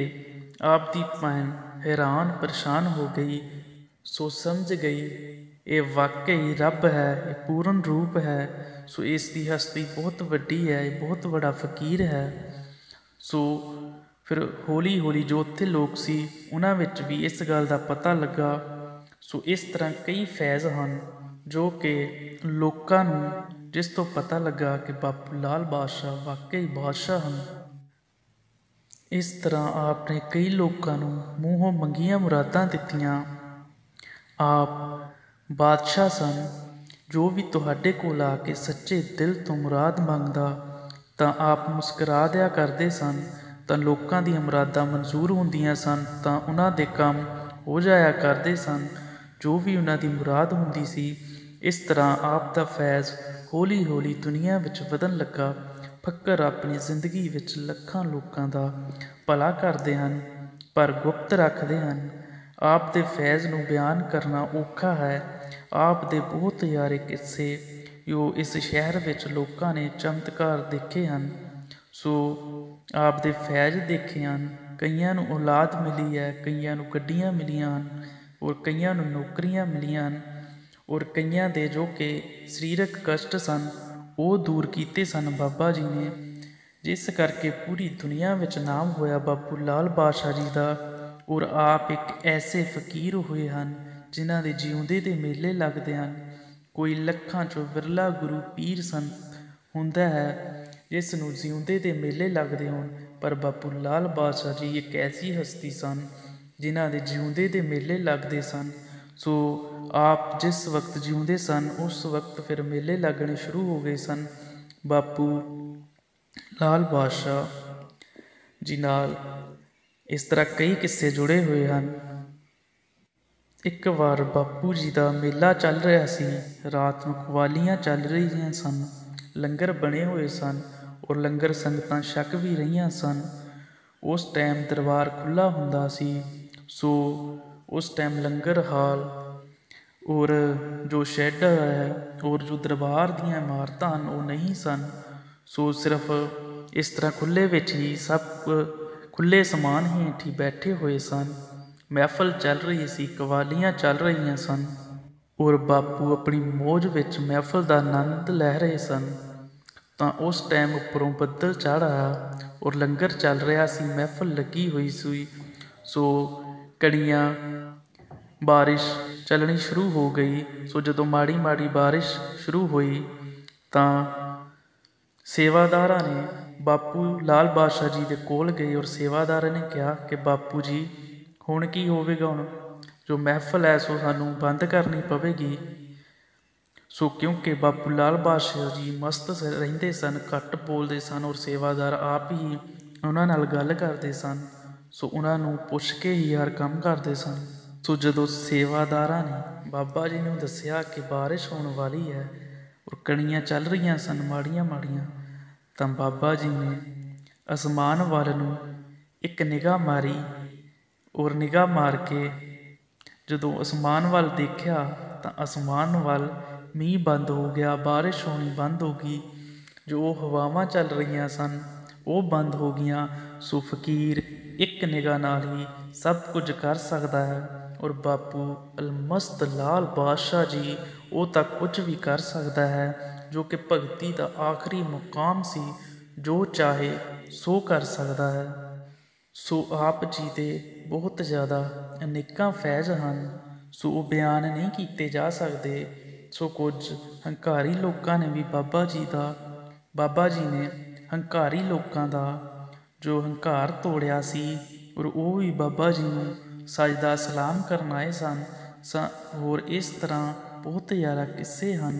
ਆਪ ਦੀ ਭੈਣ ਹੈਰਾਨ ਪਰੇਸ਼ਾਨ ਹੋ ਗਈ। ਸੋ ਸਮਝ ਗਈ ਇਹ ਵਾਕਈ ਰੱਬ ਹੈ, ਇਹ ਪੂਰਨ ਰੂਪ ਹੈ। ਸੋ ਇਸ ਦੀ ਹਸਤੀ ਬਹੁਤ ਵੱਡੀ ਹੈ, ਇਹ ਬਹੁਤ ਬੜਾ ਫਕੀਰ ਹੈ। ਸੋ ਫਿਰ ਹੌਲੀ ਹੌਲੀ ਜੋ ਉੱਥੇ ਲੋਕ ਸੀ ਉਹਨਾਂ ਵਿੱਚ ਵੀ ਇਸ ਗੱਲ ਦਾ ਪਤਾ ਲੱਗਾ। ਸੋ ਇਸ ਤਰ੍ਹਾਂ ਕਈ ਫੈਜ਼ ਹਨ ਜੋ ਕਿ ਲੋਕਾਂ ਨੂੰ ਜਿਸ ਤੋਂ ਪਤਾ ਲੱਗਾ ਕਿ ਬਾਪੂ ਲਾਲ ਬਾਦਸ਼ਾਹ ਵਾਕਈ ਬਾਦਸ਼ਾਹ ਹਨ। ਇਸ ਤਰ੍ਹਾਂ ਆਪ ਨੇ ਕਈ ਲੋਕਾਂ ਨੂੰ ਮੂੰਹੋਂ ਮੰਗੀਆਂ ਮੁਰਾਦਾਂ ਦਿੱਤੀਆਂ। ਆਪ ਬਾਦਸ਼ਾਹ ਸਨ। ਜੋ ਵੀ ਤੁਹਾਡੇ ਕੋਲ ਆ ਕੇ ਸੱਚੇ ਦਿਲ ਤੋਂ ਮੁਰਾਦ ਮੰਗਦਾ ਤਾਂ ਆਪ ਮੁਸਕਰਾ ਦਿਆ ਕਰਦੇ ਸਨ, ਤਾਂ ਲੋਕਾਂ ਦੀਆਂ ਮੁਰਾਦਾਂ ਮਨਜ਼ੂਰ ਹੁੰਦੀਆਂ ਸਨ, ਤਾਂ ਉਹਨਾਂ ਦੇ ਕੰਮ ਹੋ ਜਾਇਆ ਕਰਦੇ ਸਨ ਜੋ ਵੀ ਉਹਨਾਂ ਦੀ ਮੁਰਾਦ ਹੁੰਦੀ ਸੀ। ਇਸ ਤਰ੍ਹਾਂ ਆਪ ਦਾ ਫੈਜ਼ ਹੌਲੀ ਹੌਲੀ ਦੁਨੀਆ ਵਿੱਚ ਵਧਣ ਲੱਗਾ। ਫਕਰ ਆਪਣੀ ਜ਼ਿੰਦਗੀ ਵਿੱਚ ਲੱਖਾਂ ਲੋਕਾਂ ਦਾ ਭਲਾ ਕਰਦੇ ਹਨ ਪਰ ਗੁਪਤ ਰੱਖਦੇ ਹਨ। ਆਪ ਦੇ ਫੈਜ਼ ਨੂੰ ਬਿਆਨ ਕਰਨਾ ਔਖਾ ਹੈ। ਆਪ ਦੇ ਬਹੁਤ ਯਾਰੇ ਕਿੱਸੇ ਜੋ ਇਸ ਸ਼ਹਿਰ ਵਿੱਚ ਲੋਕਾਂ ਨੇ ਚਮਤਕਾਰ ਦੇਖੇ ਹਨ। ਸੋ ਆਪ ਦੇ ਫੈਜ਼ ਦੇਖੇ ਹਨ। ਕਈਆਂ ਨੂੰ ਔਲਾਦ ਮਿਲੀ ਹੈ, ਕਈਆਂ ਨੂੰ ਗੱਡੀਆਂ ਮਿਲੀਆਂ ਹਨ, ਔਰ ਕਈਆਂ ਨੂੰ ਨੌਕਰੀਆਂ ਮਿਲੀਆਂ ਹਨ, ਔਰ ਕਈਆਂ ਦੇ ਜੋ ਕਿ ਸਰੀਰਕ ਕਸ਼ਟ ਸਨ ਉਹ ਦੂਰ ਕੀਤੇ ਸਨ ਬਾਬਾ ਜੀ ਨੇ, ਜਿਸ ਕਰਕੇ ਪੂਰੀ ਦੁਨੀਆ ਵਿੱਚ ਨਾਮ ਹੋਇਆ ਬਾਪੂ ਲਾਲ ਬਾਦਸ਼ਾਹ ਜੀ ਦਾ। ਔਰ ਆਪ ਇੱਕ ਐਸੇ ਫਕੀਰ ਹੋਏ ਹਨ ਜਿਨ੍ਹਾਂ ਦੇ ਜਿਉਂਦੇ ਦੇ ਮੇਲੇ ਲੱਗਦੇ ਹਨ। ਕੋਈ ਲੱਖਾਂ 'ਚੋਂ ਵਿਰਲਾ ਗੁਰੂ ਪੀਰ ਸੰਤ ਹੁੰਦਾ ਹੈ ਜਿਸ ਨੂੰ ਜਿਉਂਦੇ ਦੇ ਮੇਲੇ ਲੱਗਦੇ ਹੋਣ, ਪਰ ਬਾਪੂ ਲਾਲ ਬਾਦਸ਼ਾਹ ਜੀ ਇੱਕ ਐਸੀ ਹਸਤੀ ਸਨ ਜਿਨ੍ਹਾਂ ਦੇ ਜਿਉਂਦੇ ਦੇ ਮੇਲੇ ਲੱਗਦੇ ਸਨ। ਸੋ ਆਪ ਜਿਸ ਵਕਤ ਜਿਉਂਦੇ ਸਨ ਉਸ ਵਕਤ ਫਿਰ ਮੇਲੇ ਲੱਗਣੇ ਸ਼ੁਰੂ ਹੋ ਗਏ ਸਨ ਬਾਪੂ ਲਾਲ ਬਾਦਸ਼ਾਹ ਜੀ ਨਾਲ। ਇਸ ਤਰ੍ਹਾਂ ਕਈ ਕਿੱਸੇ ਜੁੜੇ ਹੋਏ ਹਨ। ਇੱਕ ਵਾਰ ਬਾਪੂ ਜੀ ਦਾ ਮੇਲਾ ਚੱਲ ਰਿਹਾ ਸੀ। ਰਾਤ ਨੂੰ ਕਵਾਲੀਆਂ ਚੱਲ ਰਹੀਆਂ ਸਨ, ਲੰਗਰ ਬਣੇ ਹੋਏ ਸਨ, ਔਰ ਲੰਗਰ ਸੰਗਤਾਂ ਛਕ ਵੀ ਰਹੀਆਂ ਸਨ। ਉਸ ਟਾਈਮ ਦਰਬਾਰ ਖੁੱਲ੍ਹਾ ਹੁੰਦਾ ਸੀ। ਸੋ ਉਸ ਟਾਈਮ ਲੰਗਰ ਹਾਲ और जो शैड है और जो दरबार ਦੀਆਂ ਇਮਾਰਤਾਂ ਹਨ ਉਹ नहीं सन। सो सिर्फ इस तरह खुले विच ही सब खुले समान ही हेठ बैठे हुए सन। महफल चल रही सी, कवालियां चल रही सन और बापू अपनी मौज विच महफल का आनंद लै रहे सन। ਤਾਂ उस टाइम ਉੱਪਰੋਂ ਬੱਦਲ ਚੜ੍ਹ ਆਇਆ और लंगर चल रहा सी, महफल लगी हुई सी। सो कड़ियाँ बारिश चलनी शुरू हो गई। सो जदों माड़ी माड़ी बारिश शुरू हुई तो सेवादारा ने बापू लाल बादशाह जी के कोल गए और सेवादारा ने कहा कि बापू जी हुण की होवेगा, हुण जो महफल है सो सानू बंद करनी पवेगी। सो क्योंकि बापू लाल बादशाह जी मस्त रहिंदे सन, घट बोलते सन और सेवादार आप ही उन्हां नाल गल करते सन। सो उन्हां नूं पुछ के ही हर काम करते सन। सो जदों सेवादारा ने बाबा जी नूं दस्सिया कि बारिश होने वाली है और कणियां चल रही सन माड़ियां माड़ियां, तां बाबा जी ने आसमान वाल नूं एक निगाह मारी और निगाह मार के जदों आसमान वाल देखिया तां आसमान वाल मीह बंद हो गया, बारिश होनी बंद हो गई। जो हवावां चल रही सन वो बंद हो गईयां। सो फकीर एक निगाह नाल ही सब कुछ कर सकता है और बापू अलमस्त लाल बादशाह जी वो तो कुछ भी कर सकता है, जो कि भगती का आखिरी मुकाम सी, जो चाहे सो कर सकता है। सो आप जी दे बहुत ज़्यादा अनेकां फैज़ हैं, सो वो बयान नहीं किए जा सकते। सो कुछ हंकारी लोगों ने भी बाबा जी ने हंकारी लोगों का जो हंकार तोड़िया सी और वो भी बाबा जी नूं सजदा सलाम करन आए सन। होर इस तरह बहुत ज़्यादा किस्से हैं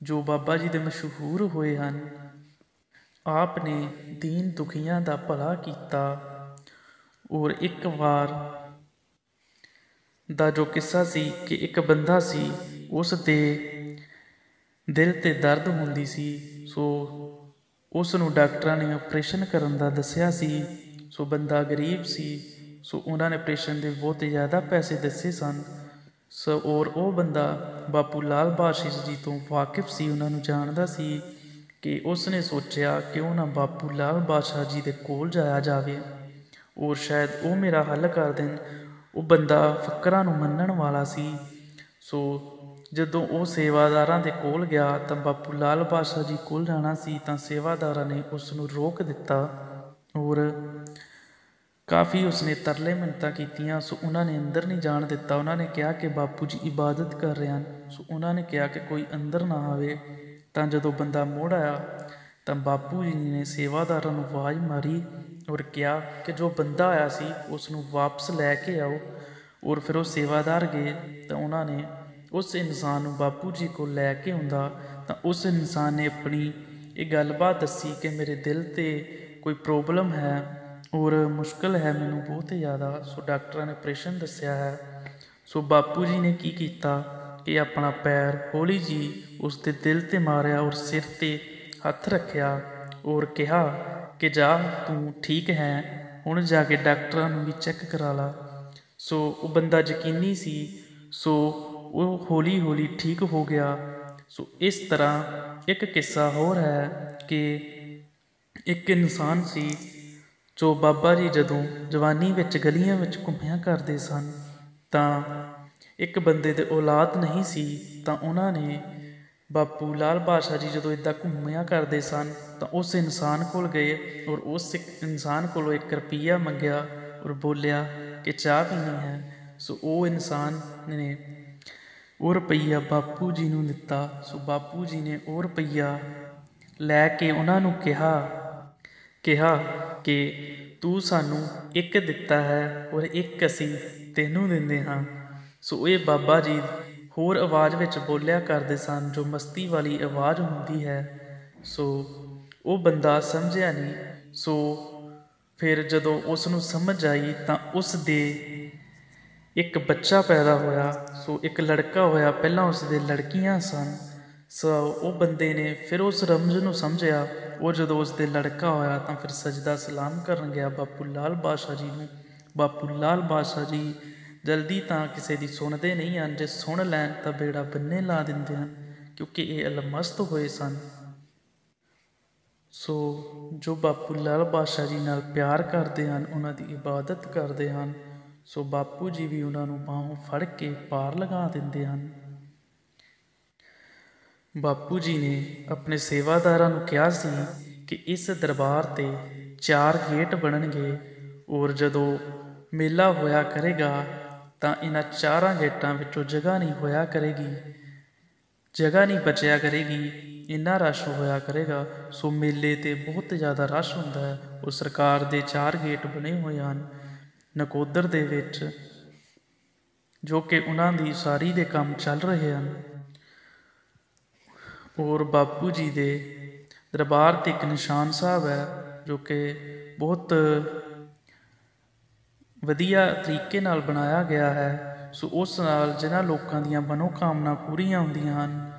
जो बाबा जी दे मशहूर होए हैं। आपने दीन दुखियां दा भला कीता। और एक बार दा जो किस्सा सी कि एक बंदा सी, उस दे दिल ते दर्द हुंदी सी। सो उस नूं डॉक्टरां ने ऑपरेशन करन दा दस्सिया सी। सो बंदा गरीब सी, सो उन्होंने ऑपरेशन दे बहुत ज़्यादा पैसे दस्से सन। सो और वो बंदा बापू लाल बादशाह जी तो वाकिफ सी, उन्होंने जानदा सी कि उसने सोचा क्यों ना बापू लाल बादशाह जी दे कोल जाया जावे और शायद वो मेरा हल कर देन। वो बंदा फकरां नूं मनण वाला सी। सो जदों वो सेवादारां दे कोल गया तो बापू लाल बादशाह जी कोल जाना सी, तां सेवादारां ने उसनूं रोक दिता और काफ़ी उसने तरले मिन्नतां कीतियां। सो उन्होंने अंदर नहीं जाण दिता। उन्होंने कहा कि बापू जी इबादत कर रहे हैं। सो उन्होंने कहा कि कोई अंदर ना आवे। तां जदों बंदा मुड़ आया तो बापू जी ने सेवादारां नूं आवाज़ मारी और कहा कि जो बंदा आया सी उसनूं वापस लैके आओ। और फिर वो सेवादार गए तो उन्होंने उस इंसान नूं बापू जी को लैके आउंदा तो उस इंसान ने अपनी ये गलबात दसी कि मेरे दिल ते कोई प्रॉब्लम है और मुश्किल है मैनू बहुत ज़्यादा। सो डॉक्टर ने ऑपरेशन दस्या है। सो बापू जी ने की कीता कि अपना पैर हौली जी उसके दिल ते मारिया और सिर ते हथ रखिया और कहा कि जा तू ठीक है, हुण जाके डॉक्टरां नूं भी चैक करा ला। सो वो बंदा यकीनी सी, सो वो हौली हौली ठीक हो गया। सो इस तरह एक किस्सा होर है कि एक इंसान सी जो बाबा जी जदों जवानी विच गलियां विच घुम्मिया करते सन तां एक बंदे दे औलाद नहीं सी। तां उन्हां ने बापू लाल बादशाह जी जदों इदां घुम्मिया करते सन तो उस इंसान कोल गए और उस इंसान को 1 रुपया मंगया और बोलिया कि चाह पीनी है। सो वो इंसान ने वो रुपया बापू जी नूं दिता। सो बापू जी ने वो रुपया लैके उन्हां नूं कहा कि तू सानू एक दिता है और एक असी तैनूं दिंदे हां। सो ये बाबा जी होर आवाज़ विच बोलिया करते सन जो मस्ती वाली आवाज़ हुंदी है। सो वो बंदा समझिया नहीं। सो फिर जदों उसनूं समझ आई तां उस दे एक बच्चा पैदा होया। सो एक लड़का होया, पहलां उसदे लड़कियां सन। सो वो बंदे ने फिर उस रमज नूं समझिया। वो जदों उसदे लड़का होया तां फिर सजदा सलाम करन गया बापू लाल बादशाह जी नूं। बापू लाल बादशाह जी ਜਲਦੀ ਤਾਂ ਕਿਸੇ ਦੀ ਸੁਣਦੇ ਨਹੀਂ ਹਨ, ਜੇ ਸੁਣ ਲੈਣ ਤਾਂ ਬੇੜਾ ਬੰਨੇ ਲਾ ਦਿੰਦੇ ਹਨ, ਕਿਉਂਕਿ ਇਹ ਅਲਮਸਤ ਹੋਏ ਸਨ। ਸੋ ਜੋ ਬਾਪੂ ਲਾਲ ਬਾਦਸ਼ਾਹ ਜੀ ਨਾਲ ਪਿਆਰ ਕਰਦੇ ਹਨ, ਉਹਨਾਂ ਦੀ ਇਬਾਦਤ ਕਰਦੇ ਹਨ, ਸੋ ਬਾਪੂ ਜੀ ਵੀ ਉਹਨਾਂ ਨੂੰ ਬਾਹੋਂ ਫੜ ਕੇ ਪਾਰ ਲਗਾ ਦਿੰਦੇ ਹਨ। ਬਾਪੂ ਜੀ ਨੇ ਆਪਣੇ ਸੇਵਾਦਾਰਾਂ ਨੂੰ ਕਿਹਾ ਸੀ ਕਿ ਇਸ ਦਰਬਾਰ ਤੇ 4 ਗੇਟ ਬਣਨਗੇ, ਔਰ ਜਦੋਂ ਮੇਲਾ ਹੋਇਆ ਕਰੇਗਾ ਤਾਂ ਇਹਨਾਂ 4 ਗੇਟਾਂ ਵਿੱਚੋਂ ਜਗ੍ਹਾ ਨਹੀਂ ਹੋਇਆ ਕਰੇਗੀ, ਜਗ੍ਹਾ ਨਹੀਂ ਬਚਿਆ ਕਰੇਗੀ, ਇੰਨਾ ਰਸ਼ ਹੋਇਆ ਕਰੇਗਾ। ਸੋ ਮੇਲੇ 'ਤੇ ਬਹੁਤ ਜ਼ਿਆਦਾ ਰਸ਼ ਹੁੰਦਾ ਹੈ। ਉਹ ਸਰਕਾਰ ਦੇ 4 ਗੇਟ ਬਣੇ ਹੋਏ ਹਨ ਨਕੋਦਰ ਦੇ ਵਿੱਚ, ਜੋ ਕਿ ਉਹਨਾਂ ਦੀ ਉਸਾਰੀ ਦੇ ਕੰਮ ਚੱਲ ਰਹੇ ਹਨ। ਔਰ ਬਾਪੂ ਜੀ ਦੇ ਦਰਬਾਰ 'ਤੇ ਇੱਕ ਨਿਸ਼ਾਨ ਸਾਹਿਬ ਹੈ, ਜੋ ਕਿ ਬਹੁਤ ਵਧੀਆ ਤਰੀਕੇ ਨਾਲ ਬਣਾਇਆ ਗਿਆ ਹੈ। ਸੋ ਉਸ ਨਾਲ ਜਿਨ੍ਹਾਂ ਲੋਕਾਂ ਦੀਆਂ ਮਨੋਕਾਮਨਾ ਪੂਰੀਆਂ ਹੁੰਦੀਆਂ ਹਨ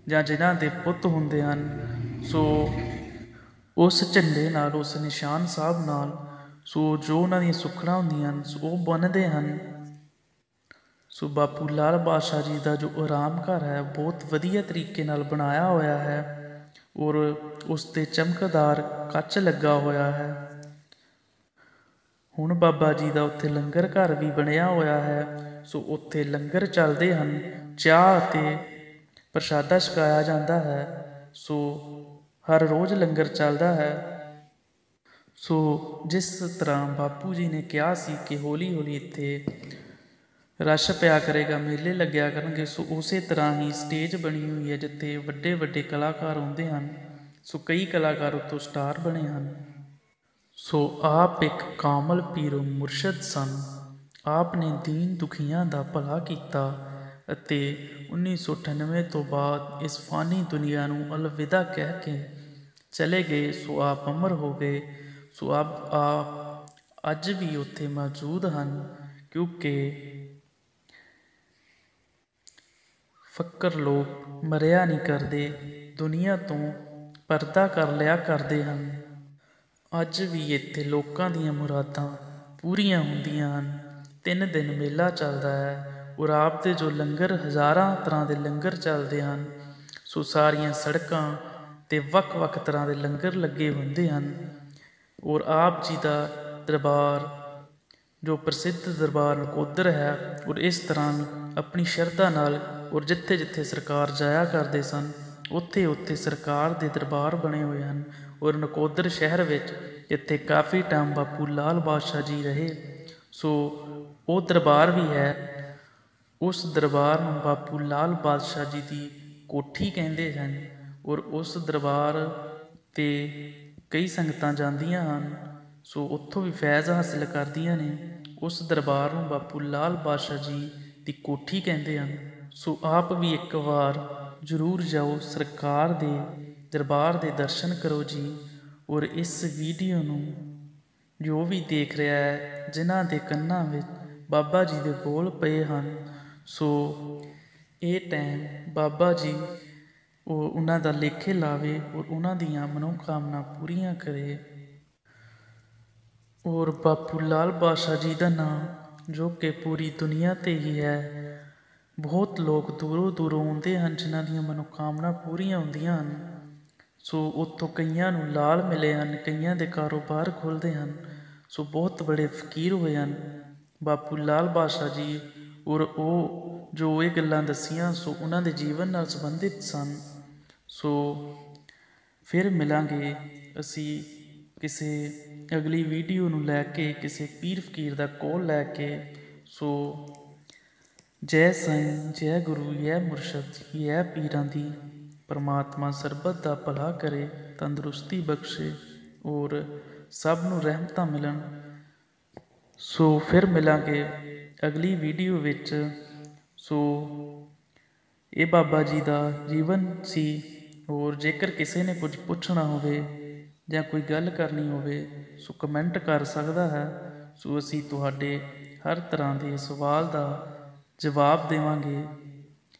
ਜਾਂ ਜਿਨ੍ਹਾਂ ਦੇ ਪੁੱਤ ਹੁੰਦੇ ਹਨ, ਸੋ ਉਸ ਝੰਡੇ ਨਾਲ, ਉਸ ਨਿਸ਼ਾਨ ਸਾਹਿਬ ਨਾਲ, ਸੋ ਜੋ ਉਹਨਾਂ ਦੀਆਂ ਸੁੱਖਣਾ ਹੁੰਦੀਆਂ ਹਨ, ਸੋ ਉਹ ਬਣਦੇ ਹਨ। ਸੋ ਬਾਪੂ ਲਾਲ ਬਾਦਸ਼ਾਹ ਜੀ ਦਾ ਜੋ ਆਰਾਮ ਘਰ ਹੈ, ਬਹੁਤ ਵਧੀਆ ਤਰੀਕੇ ਨਾਲ ਬਣਾਇਆ ਹੋਇਆ ਹੈ, ਔਰ ਉਸ 'ਤੇ ਚਮਕਦਾਰ ਕੱਚ ਲੱਗਾ ਹੋਇਆ ਹੈ। ਹੁਣ ਬਾਬਾ ਜੀ ਦਾ ਉੱਥੇ ਲੰਗਰ ਘਰ ਵੀ ਬਣਿਆ ਹੋਇਆ ਹੈ। ਸੋ ਉੱਥੇ ਲੰਗਰ ਚੱਲਦੇ ਹਨ, ਚਾਹ ਅਤੇ ਪ੍ਰਸ਼ਾਦਾ ਛਕਾਇਆ ਜਾਂਦਾ ਹੈ। ਸੋ ਹਰ ਰੋਜ਼ ਲੰਗਰ ਚੱਲਦਾ ਹੈ। ਸੋ ਜਿਸ ਤਰ੍ਹਾਂ ਬਾਪੂ ਜੀ ਨੇ ਕਿਹਾ ਸੀ ਕਿ ਹੌਲੀ ਹੌਲੀ ਇੱਥੇ ਰਸ਼ ਪਿਆ ਕਰੇਗਾ, ਮੇਲੇ ਲੱਗਿਆ ਕਰਨਗੇ, ਸੋ ਉਸੇ ਤਰ੍ਹਾਂ ਹੀ ਸਟੇਜ ਬਣੀ ਹੋਈ ਹੈ ਜਿੱਥੇ ਵੱਡੇ ਵੱਡੇ ਕਲਾਕਾਰ ਆਉਂਦੇ ਹਨ। ਸੋ ਕਈ ਕਲਾਕਾਰ ਉੱਥੋਂ ਸਟਾਰ ਬਣੇ ਹਨ। ਸੋ ਆਪ ਇੱਕ ਕਾਮਲ ਪੀਰੋ ਮੁਰਸ਼ਦ ਸਨ। ਆਪ ਨੇ ਦੀਨ ਦੁਖੀਆਂ ਦਾ ਭਲਾ ਕੀਤਾ ਅਤੇ 1998 ਤੋਂ ਬਾਅਦ ਇਸ ਫਾਨੀ ਦੁਨੀਆ ਨੂੰ ਅਲਵਿਦਾ ਕਹਿ ਕੇ ਚਲੇ ਗਏ। ਸੋ ਆਪ ਅਮਰ ਹੋ ਗਏ। ਸੋ ਆਪ ਅੱਜ ਵੀ ਉੱਥੇ ਮੌਜੂਦ ਹਨ, ਕਿਉਂਕਿ ਫਕਰ ਲੋਕ ਮਰਿਆ ਨਹੀਂ ਕਰਦੇ, ਦੁਨੀਆ ਤੋਂ ਪਰਦਾ ਕਰ ਲਿਆ ਕਰਦੇ ਹਨ। ਅੱਜ ਵੀ ਇੱਥੇ ਲੋਕਾਂ ਦੀਆਂ ਮੁਰਾਦਾਂ ਪੂਰੀਆਂ ਹੁੰਦੀਆਂ ਹਨ। 3 ਦਿਨ ਮੇਲਾ ਚੱਲਦਾ ਹੈ, ਔਰ ਆਪ ਦੇ ਜੋ ਲੰਗਰ, ਹਜ਼ਾਰਾਂ ਤਰ੍ਹਾਂ ਦੇ ਲੰਗਰ ਚੱਲਦੇ ਹਨ। ਸੋ ਸਾਰੀਆਂ ਸੜਕਾਂ 'ਤੇ ਵੱਖ ਵੱਖ ਤਰ੍ਹਾਂ ਦੇ ਲੰਗਰ ਲੱਗੇ ਹੁੰਦੇ ਹਨ। ਔਰ ਆਪ ਜੀ ਦਾ ਦਰਬਾਰ ਜੋ ਪ੍ਰਸਿੱਧ ਦਰਬਾਰ ਨਕੋਦਰ ਹੈ, ਔਰ ਇਸ ਤਰ੍ਹਾਂ ਆਪਣੀ ਸ਼ਰਧਾ ਨਾਲ, ਔਰ ਜਿੱਥੇ ਜਿੱਥੇ ਸਰਕਾਰ ਜਾਇਆ ਕਰਦੇ ਸਨ, ਉੱਥੇ ਉੱਥੇ ਸਰਕਾਰ ਦੇ ਦਰਬਾਰ ਬਣੇ ਹੋਏ ਹਨ। ਔਰ ਨਕੋਦਰ ਸ਼ਹਿਰ ਵਿੱਚ ਇੱਥੇ ਕਾਫੀ ਟਾਈਮ ਬਾਪੂ ਲਾਲ ਬਾਦਸ਼ਾਹ ਜੀ ਰਹੇ। ਸੋ ਉਹ ਦਰਬਾਰ ਵੀ ਹੈ। ਉਸ ਦਰਬਾਰ ਨੂੰ ਬਾਪੂ ਲਾਲ ਬਾਦਸ਼ਾਹ ਜੀ ਦੀ ਕੋਠੀ ਕਹਿੰਦੇ ਹਨ। ਔਰ ਉਸ ਦਰਬਾਰ 'ਤੇ ਕਈ ਸੰਗਤਾਂ ਜਾਂਦੀਆਂ ਹਨ। ਸੋ ਉੱਥੋਂ ਵੀ ਫੈਜ਼ ਹਾਸਿਲ ਕਰਦੀਆਂ ਨੇ। ਉਸ ਦਰਬਾਰ ਨੂੰ ਬਾਪੂ ਲਾਲ ਬਾਦਸ਼ਾਹ ਜੀ ਦੀ ਕੋਠੀ ਕਹਿੰਦੇ ਹਨ। ਸੋ ਆਪ ਵੀ ਇੱਕ ਵਾਰ ਜ਼ਰੂਰ ਜਾਓ, ਸਰਕਾਰ ਦੇ ਦਰਬਾਰ ਦੇ ਦਰਸ਼ਨ ਕਰੋ ਜੀ। ਔਰ ਇਸ ਵੀਡੀਓ ਨੂੰ ਜੋ ਵੀ ਦੇਖ ਰਿਹਾ ਹੈ, ਜਿਨ੍ਹਾਂ ਦੇ ਕੰਨਾਂ ਵਿੱਚ ਬਾਬਾ ਜੀ ਦੇ ਬੋਲ ਪਏ ਹਨ, ਸੋ ਇਹ ਟਾਈਮ ਬਾਬਾ ਜੀ ਉਹ ਉਹਨਾਂ ਦਾ ਲੇਖੇ ਲਾਵੇ ਔਰ ਉਹਨਾਂ ਦੀਆਂ ਮਨੋਕਾਮਨਾ ਪੂਰੀਆਂ ਕਰੇ। ਔਰ ਬਾਪੂ ਲਾਲ ਬਾਦਸ਼ਾਹ ਜੀ ਦਾ ਨਾਂ ਜੋ ਕਿ ਪੂਰੀ ਦੁਨੀਆ 'ਤੇ ਹੀ ਹੈ, ਬਹੁਤ ਲੋਕ ਦੂਰੋਂ ਦੂਰੋਂ ਆਉਂਦੇ ਹਨ ਜਿਨ੍ਹਾਂ ਦੀਆਂ ਮਨੋਕਾਮਨਾ ਪੂਰੀਆਂ ਹੁੰਦੀਆਂ ਹਨ। ਸੋ ਉੱਥੋਂ ਕਈਆਂ ਨੂੰ ਲਾਲ ਮਿਲੇ ਹਨ, ਕਈਆਂ ਦੇ ਕਾਰੋਬਾਰ ਖੁੱਲ੍ਹਦੇ ਹਨ। ਸੋ ਬਹੁਤ ਬੜੇ ਫਕੀਰ ਹੋਏ ਹਨ ਬਾਪੂ ਲਾਲ ਬਾਦਸ਼ਾਹ ਜੀ। ਔਰ ਉਹ ਜੋ ਇਹ ਗੱਲਾਂ ਦੱਸੀਆਂ, ਸੋ ਉਹਨਾਂ ਦੇ ਜੀਵਨ ਨਾਲ ਸੰਬੰਧਿਤ ਸਨ। ਸੋ ਫਿਰ ਮਿਲਾਂਗੇ ਅਸੀਂ ਕਿਸੇ ਅਗਲੀ ਵੀਡੀਓ ਨੂੰ ਲੈ ਕੇ, ਕਿਸੇ ਪੀਰ ਫਕੀਰ ਦਾ ਕੋਲ ਲੈ ਕੇ। ਸੋ ਜੈ ਸਾਈਂ, ਜੈ ਗੁਰੂ, ਜੈ ਮੁਰਸ਼ਦ, ਜੈ ਪੀਰਾਂ ਦੀ। ਪਰਮਾਤਮਾ ਸਰਬਤ ਦਾ ਭਲਾ ਕਰੇ, ਤੰਦਰੁਸਤੀ ਬਖਸ਼ੇ ਔਰ ਸਭ ਨੂੰ ਰਹਿਮਤਾਂ ਮਿਲਣ। ਸੋ ਫਿਰ ਮਿਲਾਂਗੇ ਅਗਲੀ ਵੀਡੀਓ ਵਿੱਚ। ਸੋ ਇਹ ਬਾਬਾ ਜੀ ਦਾ ਜੀਵਨ ਸੀ। ਔਰ ਜੇਕਰ ਕਿਸੇ ਨੇ ਕੁਝ ਪੁੱਛਣਾ ਹੋਵੇ ਜਾਂ ਕੋਈ ਗੱਲ ਕਰਨੀ ਹੋਵੇ, ਸੋ ਕਮੈਂਟ ਕਰ ਸਕਦਾ ਹੈ। ਸੋ ਅਸੀਂ ਤੁਹਾਡੇ ਹਰ ਤਰ੍ਹਾਂ ਦੇ ਸਵਾਲ ਦਾ ਜਵਾਬ ਦੇਵਾਂਗੇ।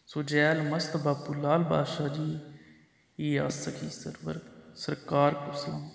ਸੋ ਜੈ ਅਲਮਸਤ ਬਾਪੂ ਲਾਲ ਬਾਦਸ਼ਾਹ ਜੀ। ਇਹ ਆਸਕੀ ਸਰਵਰ ਸਰਕਾਰ ਕੋ ਸਲਾਮ।